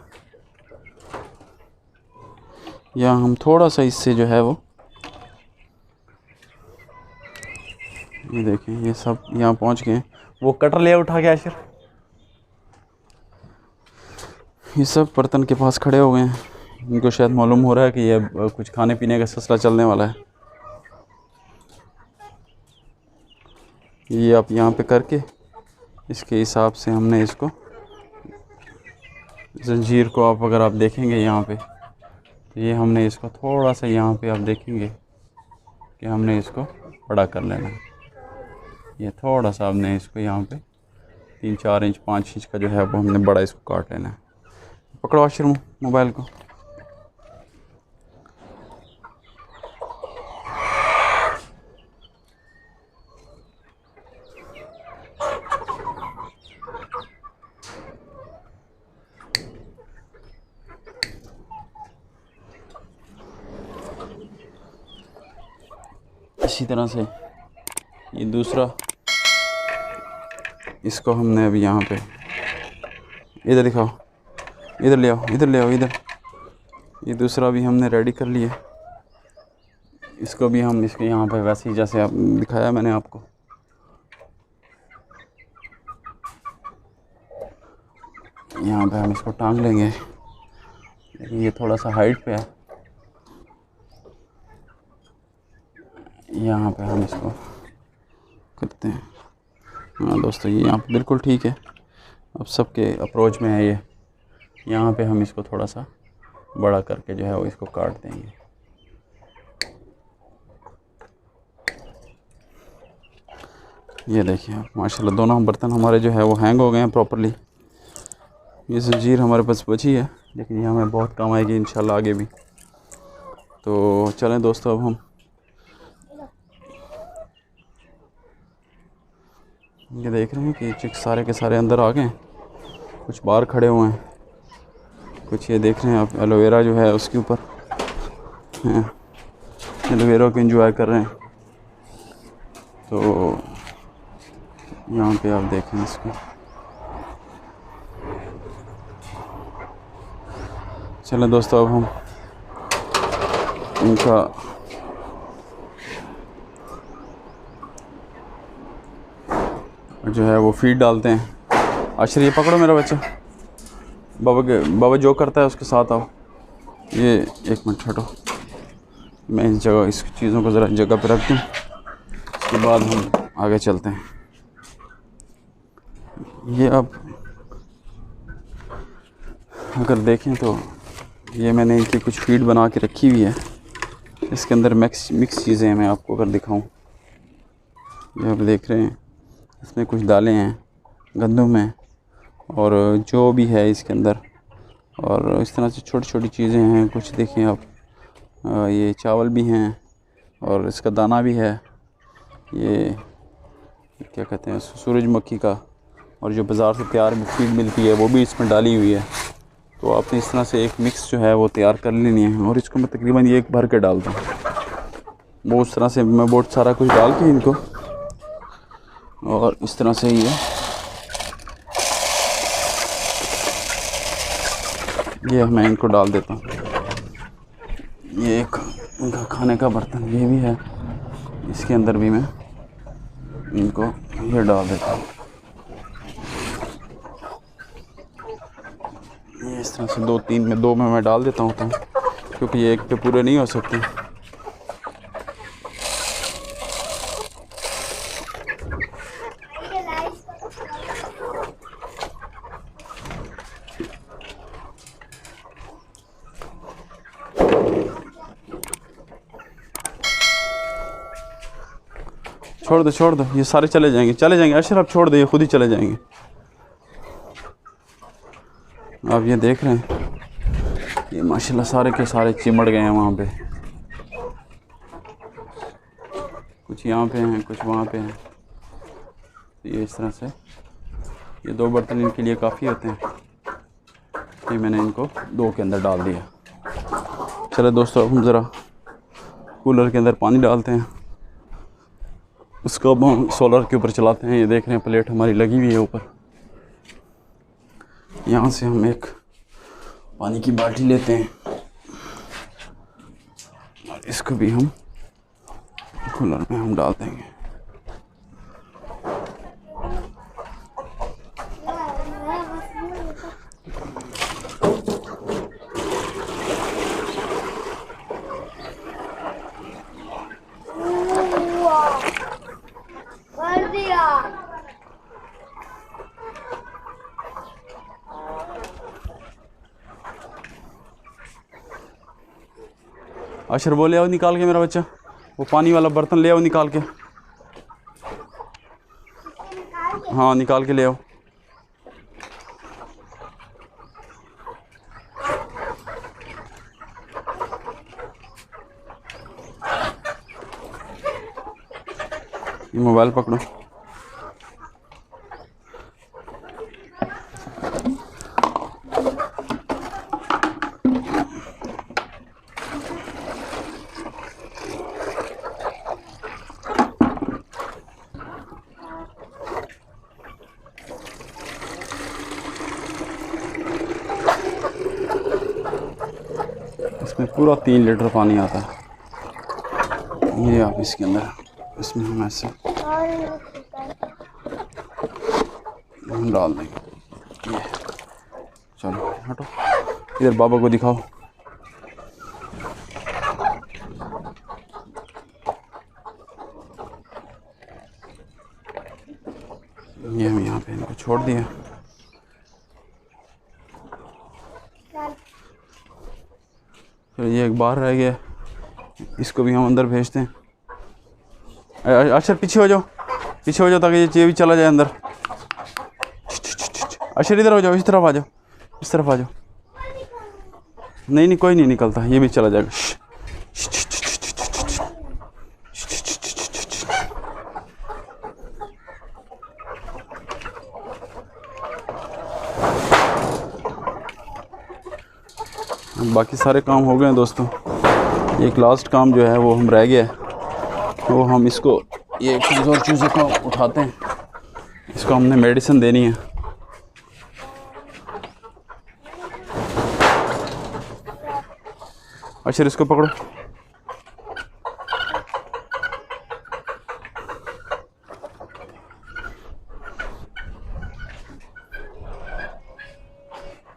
S1: या हम थोड़ा सा इससे जो है वो, ये देखें ये सब यहाँ पहुँच गए। वो कटर ले उठा के आशिर, ये सब बर्तन के पास खड़े हो गए हैं। इनको शायद मालूम हो रहा है कि ये कुछ खाने पीने का सिलसिला चलने वाला है। ये आप यहाँ पे करके इसके हिसाब से हमने इसको, जंजीर को आप अगर आप देखेंगे यहाँ पे, तो ये हमने इसको थोड़ा सा यहाँ पे आप देखेंगे कि हमने इसको बड़ा कर लेना है। ये थोड़ा सा हमने इसको यहाँ पे 3-4 इंच 5 इंच का जो है वो हमने बड़ा इसको काट लेना है। पकड़ो आशिर मोबाइल को। इसी तरह से ये दूसरा, इसको हमने अभी यहाँ पे, इधर दिखाओ, इधर ले आओ, इधर ले आओ, इधर। ये दूसरा भी हमने रेडी कर लिया। इसको भी हम इसके यहाँ पे वैसे ही जैसे आप दिखाया मैंने आपको, यहाँ पे हम इसको टांग लेंगे। ये थोड़ा सा हाइट पे है, यहाँ पे हम इसको करते हैं। हाँ दोस्तों ये यहाँ पे बिल्कुल ठीक है, अब सबके अप्रोच में है ये। यहाँ पे हम इसको थोड़ा सा बड़ा करके जो है वो इसको काट देंगे। ये देखिए आप माशाल्लाह दोनों बर्तन हमारे जो है वो हैंग हो गए हैं प्रॉपरली। ये ज़ंजीर हमारे पास बची है, लेकिन ये हमें बहुत काम आएगी इंशाल्लाह आगे भी। तो चलें दोस्तों, अब हम ये देख रहे हैं कि चिक सारे के सारे अंदर आ गए हैं, कुछ बाहर खड़े हुए हैं, कुछ ये देख रहे हैं आप एलोवेरा जो है उसके ऊपर हैं, एलोवेरा को एंजॉय कर रहे हैं। तो यहाँ पे आप देखें इसको, चलें दोस्तों अब हम इनका जो है वो फीड डालते हैं। आश्र ये पकड़ो मेरा बच्चा, बाबा जो करता है उसके साथ आओ। ये एक मिनट हटो, मैं इस जगह इस चीज़ों को ज़रा जगह पे रख दूँ, उसके बाद हम आगे चलते हैं। ये अब अगर देखें तो ये मैंने इनकी कुछ फीड बना के रखी हुई है, इसके अंदर मिक्स चीज़ें हैं। मैं आपको अगर दिखाऊं, ये आप देख रहे हैं इसमें कुछ दालें हैं, गंदम है और जो भी है इसके अंदर, और इस तरह से छोटी छोटी चीज़ें हैं कुछ। देखें आप, ये चावल भी हैं और इसका दाना भी है, ये क्या कहते हैं सूरजमुखी का, और जो बाज़ार से तैयार फीड मिलती है वो भी इसमें डाली हुई है। तो आपने इस तरह से एक मिक्स जो है वो तैयार कर लेनी है, और इसको मैं तकरीबन ये एक भर के डालता हूँ। वो उस तरह से मैं बहुत सारा कुछ डाल के इनको, और इस तरह से ये मैं इनको डाल देता हूँ। ये एक इनका खाने का बर्तन ये भी है, इसके अंदर भी मैं इनको ये डाल देता हूँ। ये इस तरह से दो में मैं डाल देता हूँ, क्योंकि ये एक पे पूरे नहीं हो सकते। छोड़ दो ये सारे चले जाएंगे अशरफ, छोड़ दो, ये खुद ही चले जाएंगे। आप ये देख रहे हैं ये माशाल्लाह सारे के सारे चिमड़ गए हैं वहाँ पे, कुछ यहाँ पे हैं कुछ वहाँ पे हैं। तो ये इस तरह से ये 2 बर्तन इनके लिए काफ़ी होते हैं। ये मैंने इनको 2 के अंदर डाल दिया। चलो दोस्तों, अब हम ज़रा कूलर के अंदर पानी डालते हैं, उसको अब हम सोलर के ऊपर चलाते हैं। ये देख रहे हैं प्लेट हमारी लगी हुई है ऊपर। यहाँ से हम एक पानी की बाल्टी लेते हैं और इसको भी हम कूलर में हम डाल देंगे। अशर वो ले आओ निकाल के, मेरा बच्चा वो पानी वाला बर्तन ले आओ निकाल के। हाँ निकाल के ले आओ। ये मोबाइल पकड़ो। इसमें पूरा 3 लीटर पानी आता है। ये आप इसके अंदर इसमें हम ऐसे हम डाल देंगे। ये चलो हटो, इधर बाबा को दिखाओ। ये हम यहाँ पे इनको छोड़ दिया। तो ये एक बाहर रह गया, इसको भी हम अंदर भेजते हैं। अच्छा पीछे हो जाओ। पीछे हो जाओ ताकि ये भी चला जाए अंदर। अशर इधर हो जाओ, इस तरफ आ जाओ, इस तरफ आ जाओ। नहीं नहीं कोई नहीं निकलता, ये भी चला जाएगा। बाकी सारे काम हो गए हैं दोस्तों। एक लास्ट काम जो है वो हम रह गया है, वो हम इसको ये कमज़ोर चूज़े को उठाते हैं। इसको हमने मेडिसिन देनी है। अच्छा इसको पकड़ो।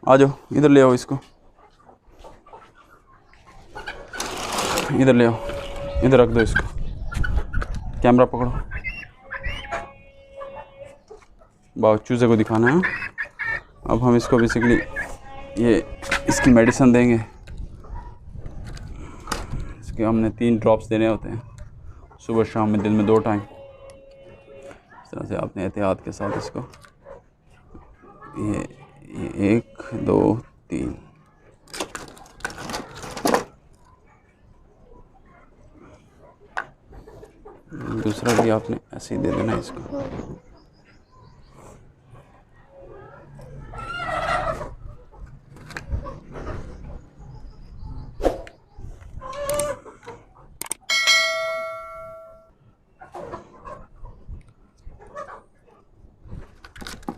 S1: आ जाओ इधर ले आओ इसको, इधर ले आओ, इधर रख दो इसको। कैमरा पकड़ो, बाबू चूज़े को दिखाना है। अब हम इसको बेसिकली ये इसकी मेडिसिन देंगे। इसके हमने 3 ड्रॉप्स देने होते हैं, सुबह शाम में, दिन में 2 टाइम। इस तरह से आपने एहतियात के साथ इसको ये 1 2 3 दूसरा भी आपने ऐसे ही दे देना इसको।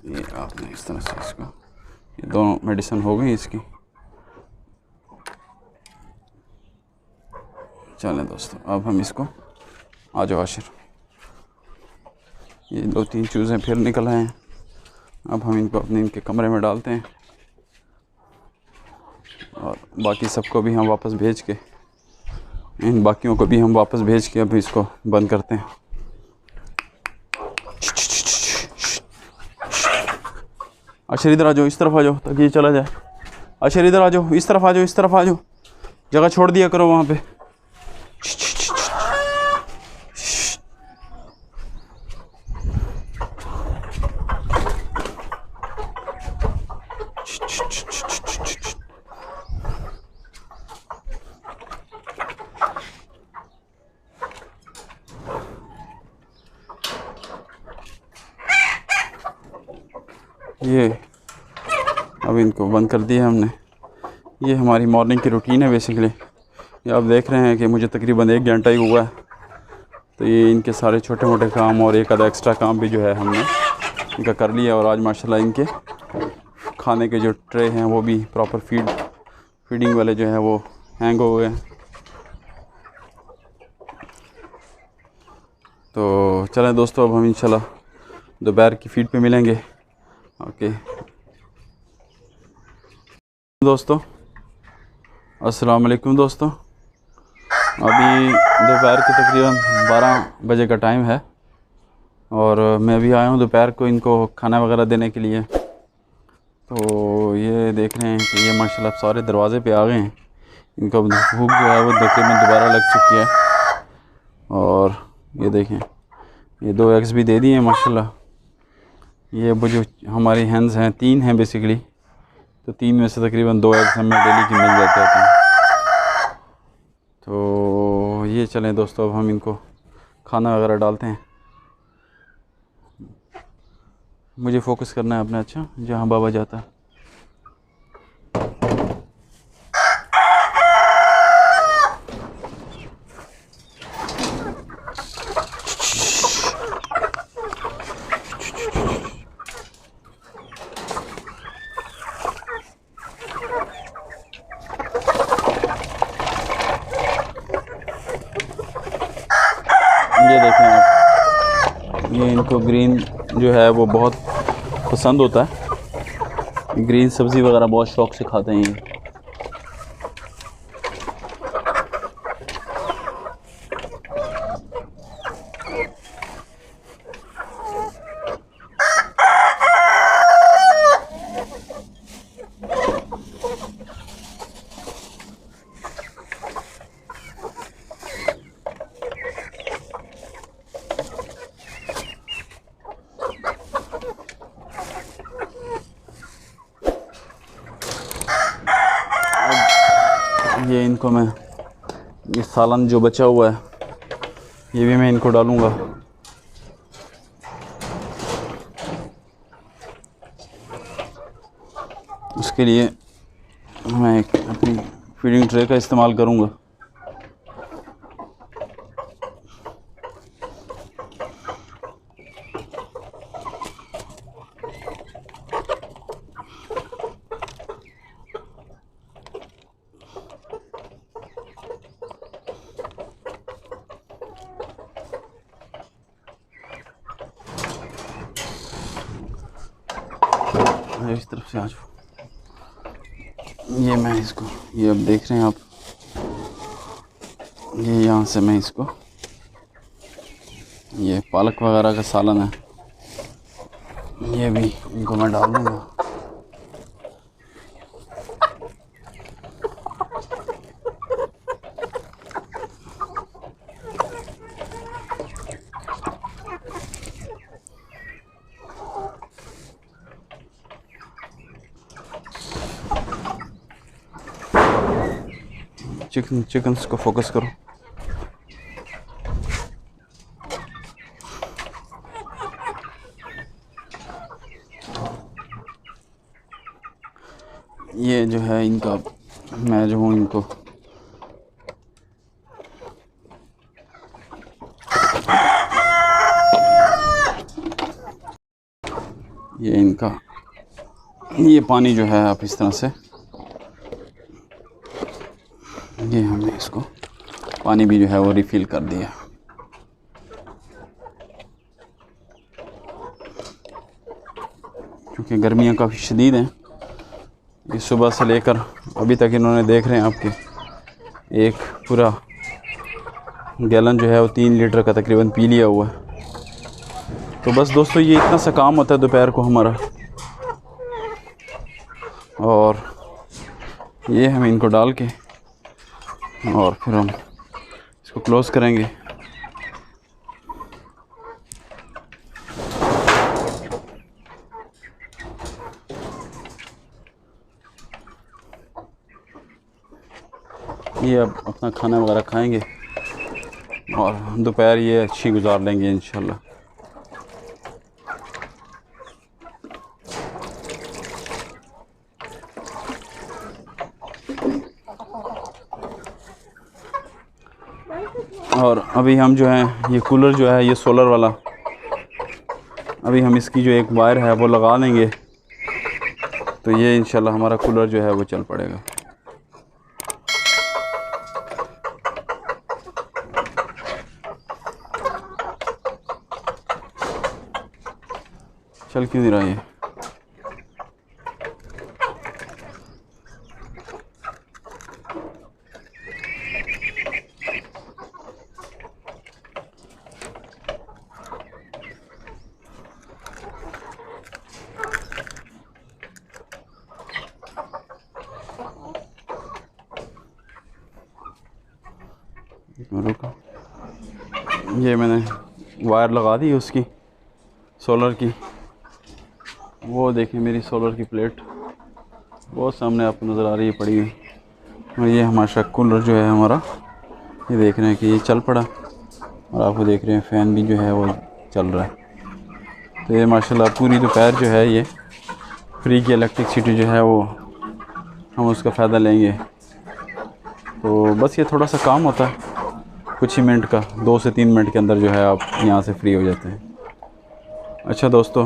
S1: ये आपने इस तरह से इसको, ये दोनों मेडिसिन हो गई इसकी। चलें दोस्तों, अब हम इसको, आ जाओ आशिर, ये 2-3 चूज़े फिर निकल आए हैं। अब हम इनको अपने इनके कमरे में डालते हैं और बाकी सबको भी हम वापस भेज के, इन बाकियों को भी हम वापस भेज के अब इसको बंद करते हैं। अशर इधर आ जाओ, इस तरफ आ जाओ ताकि ये चला जाए। अशर इधर आ जाओ, इस तरफ आ जाओ, इस तरफ आ जाओ, जगह छोड़ दिया करो वहाँ पे। ये अब इनको बंद कर दिया हमने। ये हमारी मॉर्निंग की रूटीन है बेसिकली। ये आप देख रहे हैं कि मुझे तकरीबन 1 घंटा ही हुआ है, तो ये इनके सारे छोटे मोटे काम और एक आधा एक्स्ट्रा काम भी जो है हमने इनका कर लिया। और आज माशाल्लाह इनके खाने के जो ट्रे हैं वो भी प्रॉपर फीडिंग वाले जो है वो हैंग हो गए। तो चलें दोस्तों, अब हम इंशाल्लाह दोपहर की फीड पे मिलेंगे। ओके दोस्तों, अस्सलाम वालेकुम दोस्तों। अभी दोपहर के तकरीबन 12 बजे का टाइम है और मैं भी आया हूँ दोपहर को इनको खाना वगैरह देने के लिए। तो ये देख रहे हैं कि ये माशाल्लाह सारे दरवाज़े पे आ गए हैं। इनको भूख जो है वो तकरीबन दोबारा लग चुकी है। और ये देखें, ये 2 एग्स भी दे दिए हैं माशाल्लाह। ये वो जो हमारी हैंड्स हैं 3 हैं बेसिकली, तो 3 में से तकरीबन 2 एग्स हमें डेली की मिल जाते हैं। तो ये चलें दोस्तों, अब हम इनको खाना वगैरह डालते हैं। मुझे फोकस करना है अपना, अच्छा जहाँ बाबा जाता है। ये देखें आप, ये इनको ग्रीन जो है वो बहुत पसंद होता है। ग्रीन सब्ज़ी वगैरह बहुत शौक़ से खाते हैं ये। इनको मैं ये सालन जो बचा हुआ है ये भी मैं इनको डालूँगा। उसके लिए मैं एक अपनी फीडिंग ट्रे का इस्तेमाल करूँगा। इस तरफ से आ जाओ। ये मैं इसको, ये अब देख रहे हैं आप, ये यहाँ से मैं इसको, ये पालक वगैरह का सालन है, ये भी इनको मैं डाल दूँगा। चिकन्स को फोकस करो। ये जो है इनका, मैं जो हूँ इनको ये इनका ये पानी जो है आप इस तरह से, ये हमने इसको पानी भी जो है वो रिफ़िल कर दिया। क्योंकि गर्मियाँ काफ़ी शदीद हैं, ये सुबह से लेकर अभी तक इन्होंने, देख रहे हैं आपके, एक पूरा गैलन जो है वो 3 लीटर का तकरीबन पी लिया हुआ है। तो बस दोस्तों ये इतना सा काम होता है दोपहर को हमारा। और ये हम इनको डाल के और फिर हम इसको क्लोज़ करेंगे। ये अब अपना खाना वगैरह खाएंगे और दोपहर ये अच्छी गुजार लेंगे इंशाल्लाह। और अभी हम जो है ये कूलर जो है ये सोलर वाला, अभी हम इसकी जो एक वायर है वो लगा लेंगे, तो ये इंशाल्लाह हमारा कूलर जो है वो चल पड़ेगा। चल क्यों नहीं रहा ये? रुको, ये मैंने वायर लगा दी उसकी सोलर की, वो देखें मेरी सोलर की प्लेट वो सामने आपको नज़र आ रही है पड़ी हुई। और ये हमारा कूलर जो है हमारा, ये देख रहे हैं कि ये चल पड़ा, और आपको देख रहे हैं फ़ैन भी जो है वो चल रहा है। तो ये माशाल्लाह पूरी दोपहर जो है ये फ्री की इलेक्ट्रिसिटी जो है वो हम उसका फ़ायदा लेंगे। तो बस ये थोड़ा सा काम होता है कुछ ही मिनट का, 2 से 3 मिनट के अंदर जो है आप यहाँ से फ्री हो जाते हैं। अच्छा दोस्तों,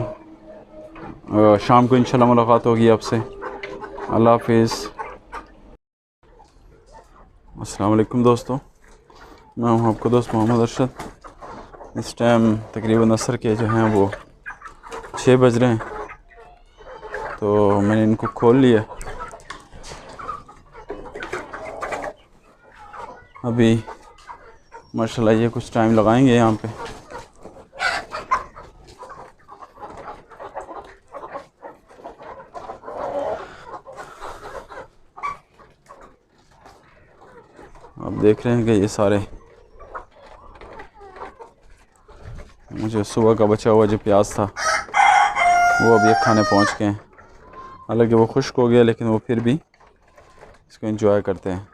S1: शाम को इंशाल्लाह मुलाकात होगी आपसे। अल्लाह हाफिज़। अस्सलाम वालेकुम दोस्तों, मैं हूँ आपका दोस्त मोहम्मद अरशद। इस टाइम तकरीबन असर के जो हैं वो 6 बज रहे हैं, तो मैंने इनको खोल लिया। अभी माशाल्लाह ये कुछ टाइम लगाएंगे यहाँ पे। आप देख रहे हैं कि ये सारे मुझे सुबह का बचा हुआ जो प्याज था वो अब ये खाने पहुँच गए हैं। हालांकि वो खुश्क हो गया, लेकिन वो फिर भी इसको एंजॉय करते हैं।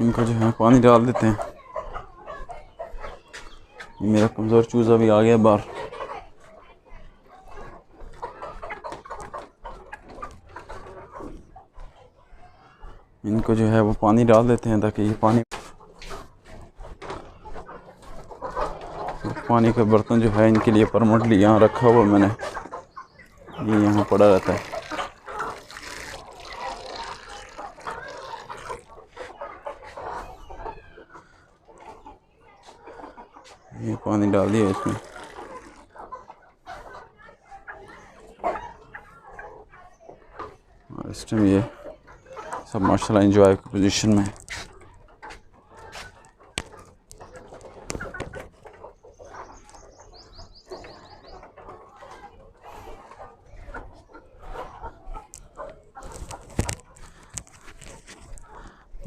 S1: इनको जो है पानी डाल देते हैं। मेरा कमज़ोर चूज़ा भी आ गया बाहर। इनको जो है वो पानी डाल देते हैं ताकि ये पानी का बर्तन जो है इनके लिए परमानेंटली यहाँ रखा हुआ मैंने, ये यहाँ पड़ा रहता है। ये पानी डाल दिया इसमें। और इस टाइम ये सब माशाल्लाह एंजॉय की पोजीशन में है।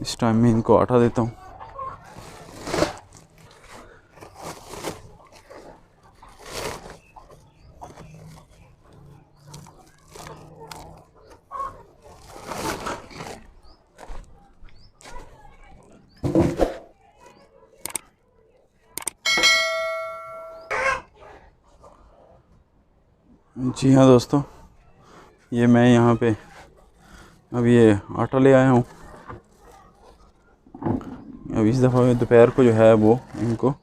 S1: इस टाइम में इनको आटा देता हूँ। जी हाँ दोस्तों, ये मैं यहाँ पे अब ये आटा ले आया हूँ। अब इस दफ़ा मैं दोपहर को जो है वो इनको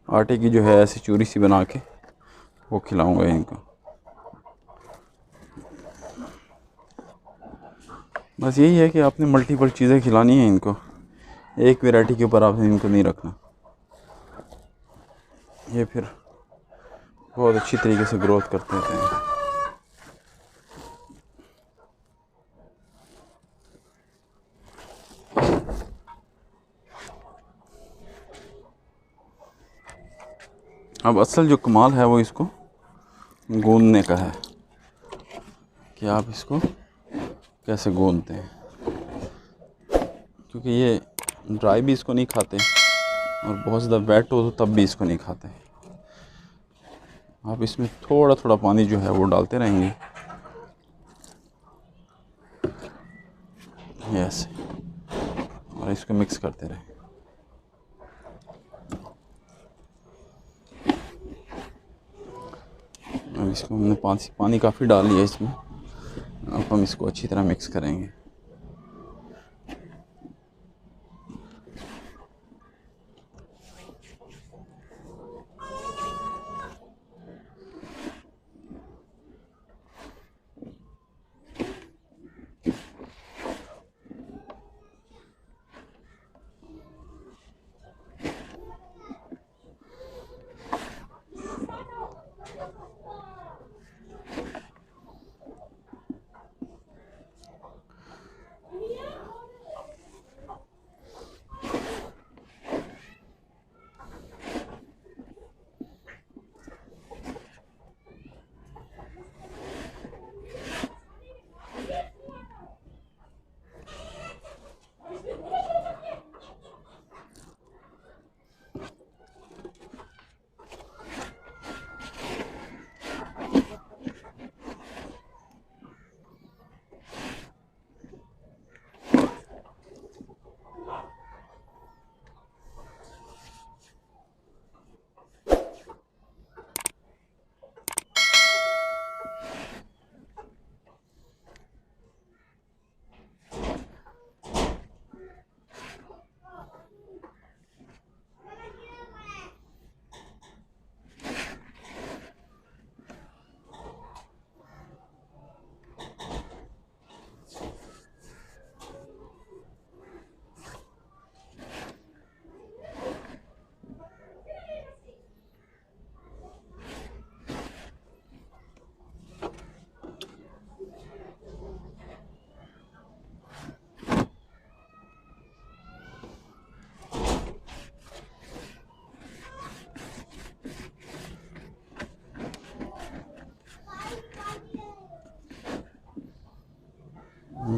S1: आटे की जो है ऐसी चूरी सी बना के वो खिलाऊंगा इनको। बस यही है कि आपने मल्टीपल चीज़ें खिलानी है इनको, एक वैरायटी के ऊपर आपने इनको नहीं रखना। ये फिर बहुत अच्छी तरीके से ग्रोथ करते हैं। अब असल जो कमाल है वो इसको गूंदने का है कि आप इसको कैसे गूंदते हैं, क्योंकि ये ड्राई भी इसको नहीं खाते और बहुत ज़्यादा वेट हो तो तब भी इसको नहीं खाते। आप इसमें थोड़ा थोड़ा पानी जो है वो डालते रहेंगे ऐसे, और इसको मिक्स करते रहें। अब इसको हमने पानी काफ़ी डाल लिया इसमें, अब हम इसको अच्छी तरह मिक्स करेंगे।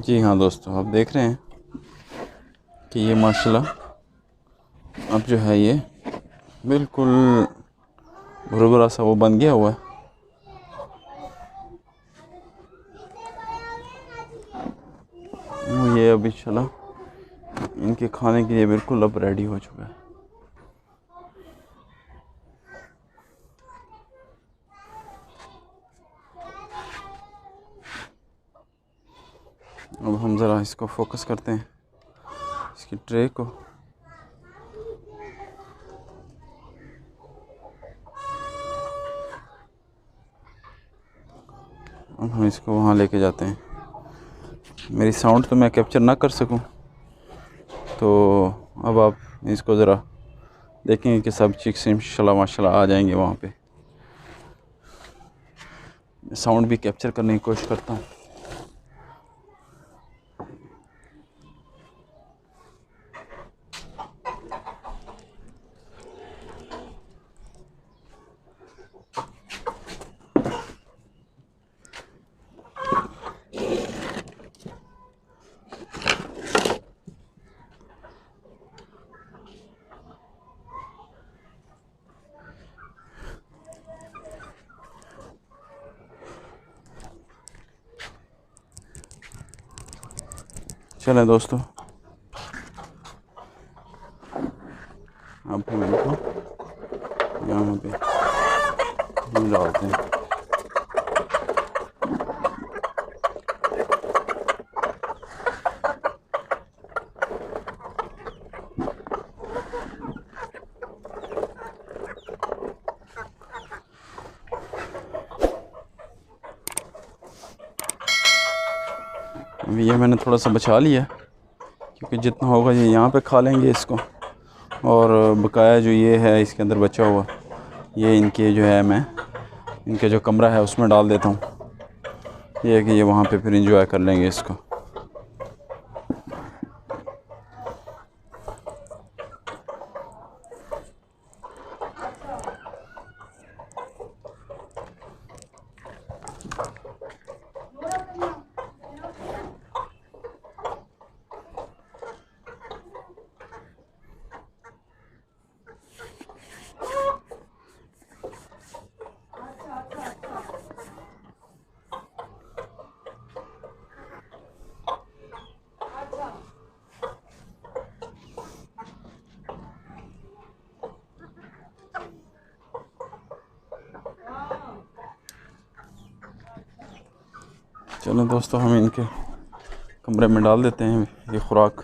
S1: जी हाँ दोस्तों, आप देख रहे हैं कि ये माशाल्लाह अब जो है ये बिल्कुल भुरभुरा सा वो बन गया हुआ है। ये अभी चला इनके खाने के लिए बिल्कुल अब रेडी हो चुका है। अब हम ज़रा इसको फोकस करते हैं, इसकी ट्रे को। अब हम इसको वहाँ लेके जाते हैं। मेरी साउंड तो मैं कैप्चर ना कर सकूं, तो अब आप इसको ज़रा देखेंगे कि सब चिक्स इंशाल्लाह माशाल्लाह आ जाएंगे वहाँ पे। साउंड भी कैप्चर करने की कोशिश करता हूँ। चलें दोस्तों, अब हम इनको यहाँ पे डालते हैं। अभी ये मैंने थोड़ा सा बचा लिया, क्योंकि जितना होगा ये यहाँ पे खा लेंगे इसको, और बकाया जो ये है इसके अंदर बचा हुआ, ये इनके जो है मैं इनके जो कमरा है उसमें डाल देता हूँ। ये है कि ये वहाँ पे फिर एंजॉय कर लेंगे इसको। चलो दोस्तों, हम इनके कमरे में डाल देते हैं ये खुराक।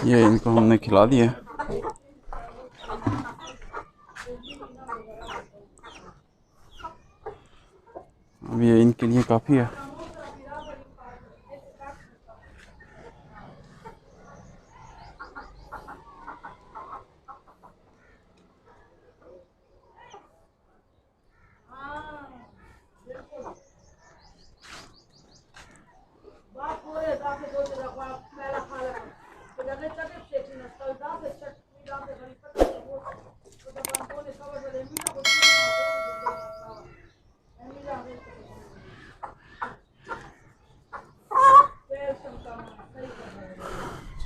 S1: ये इनको हमने खिला दिया। अब ये इनके लिए काफ़ी है।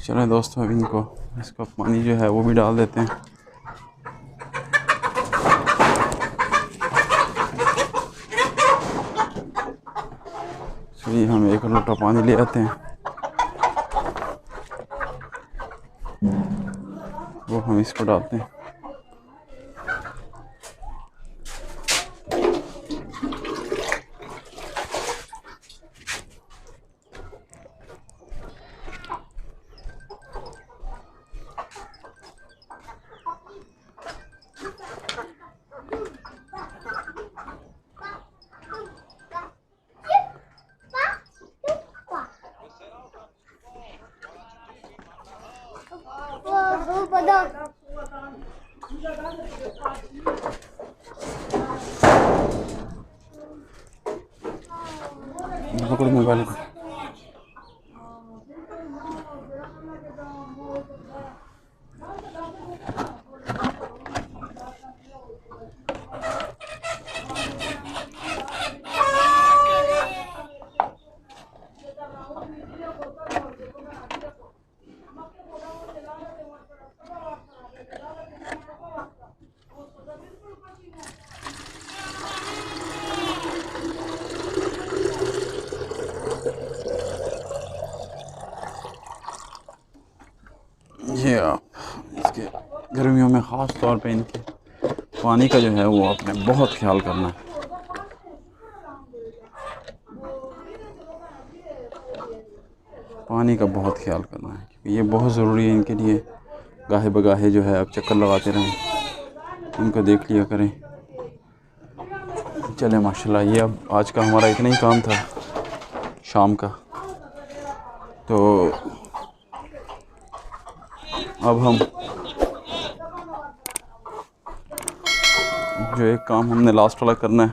S1: चलो दोस्तों, अभी इनको इसका पानी जो है वो भी डाल देते हैं। चलिए हम एक लोटा पानी ले आते हैं, वो हम इसको डालते हैं। पकड़ो मोबाइल को। ये आप इसके गर्मियों में ख़ास तौर पे इनके पानी का जो है वो आपने बहुत ख्याल करना है। पानी का बहुत ख्याल करना है क्योंकि ये बहुत ज़रूरी है इनके लिए। गाहे बगाहे जो है आप चक्कर लगाते रहें, इनको देख लिया करें। चले माशाल्लाह, ये अब आज का हमारा इतना ही काम था शाम का। तो अब हम जो एक काम हमने लास्ट वाला करना है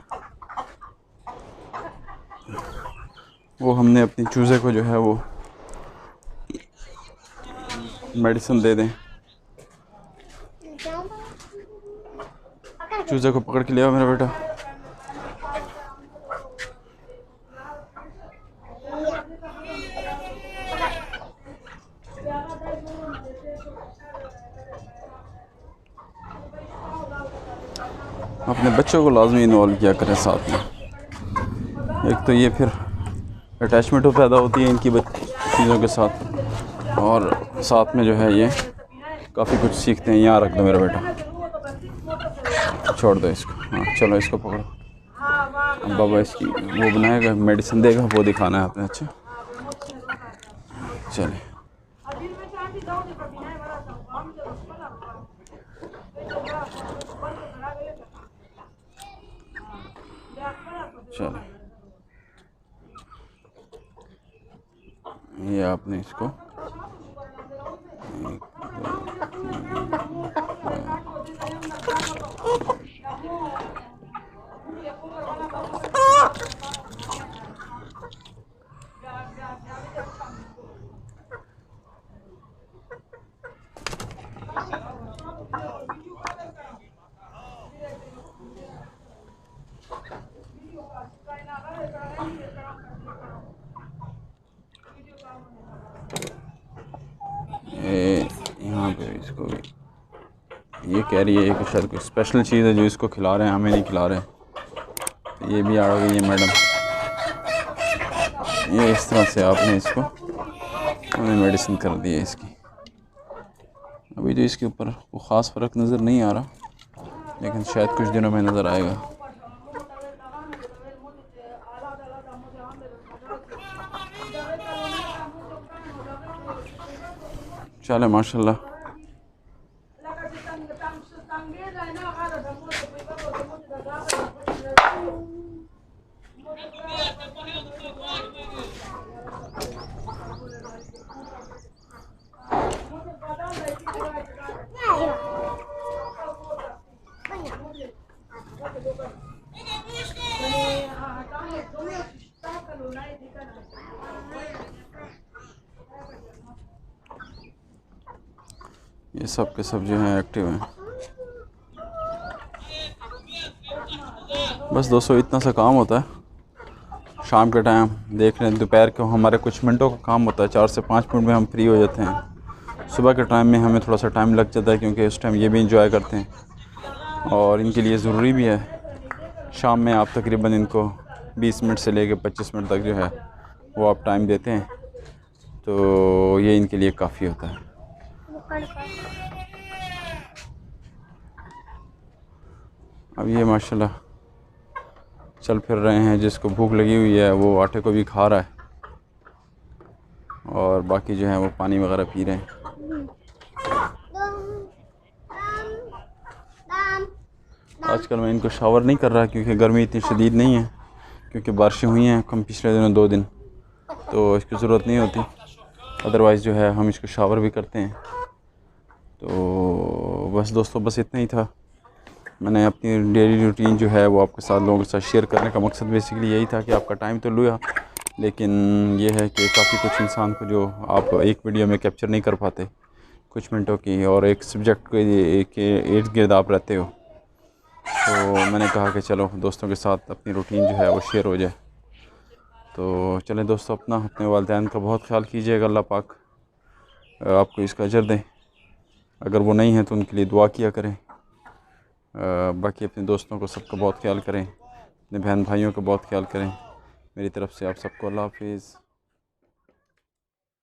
S1: वो हमने अपनी चूज़े को जो है वो मेडिसिन दे दें। चूज़े को पकड़ के ले आओ मेरा बेटा। अपने बच्चों को लाजमी इन्वॉल्व किया करें साथ में। एक तो ये फिर अटैचमेंट तो पैदा होती है इनकी चीज़ों के साथ, और साथ में जो है ये काफ़ी कुछ सीखते हैं। यहाँ रख दो मेरा बेटा, छोड़ दो इसको। हाँ चलो इसको पकड़ो। अब बाबा इसकी वो बनाएगा, मेडिसिन देगा, वो दिखाना है आपने। अच्छा चले। चलो ये आपने इसको यहाँ पे इसको भी ये कह रही है कि शायद कोई स्पेशल चीज़ है जो इसको खिला रहे हैं, हमें नहीं खिला रहे। तो ये भी आ गई है मैडम। ये इस तरह से आपने इसको हमें मेडिसिन कर दी है इसकी। अभी तो इसके ऊपर वो ख़ास फ़र्क नज़र नहीं आ रहा, लेकिन शायद कुछ दिनों में नज़र आएगा। चले माशाल्लाह। ये सब के सब जो हैं एक्टिव हैं। बस दोस्तों इतना सा काम होता है शाम के टाइम। देख लें दोपहर को हमारे कुछ मिनटों का काम होता है, 4 से 5 मिनट में हम फ्री हो जाते हैं। सुबह के टाइम में हमें थोड़ा सा टाइम लग जाता है क्योंकि उस टाइम ये भी इंजॉय करते हैं और इनके लिए ज़रूरी भी है। शाम में आप तकरीबन इनको 20 मिनट से लेकर 25 मिनट तक जो है वो आप टाइम देते हैं, तो ये इनके लिए काफ़ी होता है। अब ये माशाल्लाह चल फिर रहे हैं। जिसको भूख लगी हुई है वो आटे को भी खा रहा है और बाकी जो है वो पानी वगैरह पी रहे हैं। आजकल मैं इनको शावर नहीं कर रहा क्योंकि गर्मी इतनी शदीद नहीं है, क्योंकि बारिशें हुई हैं कम पिछले दिनों 2 दिन, तो इसकी ज़रूरत नहीं होती। अदरवाइज़ जो है हम इसको शावर भी करते हैं, तो बस दोस्तों, बस इतना ही था। मैंने अपनी डेली रूटीन जो है वो आपके साथ, लोगों के साथ शेयर करने का मकसद बेसिकली यही था कि आपका टाइम तो लिया, लेकिन ये है कि काफ़ी कुछ इंसान को जो आप एक वीडियो में कैप्चर नहीं कर पाते कुछ मिनटों की, और एक सब्जेक्ट के इर्द गिर्द आप रहते हो। तो मैंने कहा कि चलो दोस्तों के साथ अपनी रूटीन जो है वो शेयर हो जाए। तो चलें दोस्तों, अपने वालिदैन का बहुत ख्याल कीजिएगा, अल्लाह पाक आपको इसका अजर दें। अगर वो नहीं है तो उनके लिए दुआ किया करें। बाकी अपने दोस्तों को सबका बहुत ख्याल करें, अपने बहन भाइयों का बहुत ख्याल करें। मेरी तरफ़ से आप सबको अल्लाह हाफ़िज़।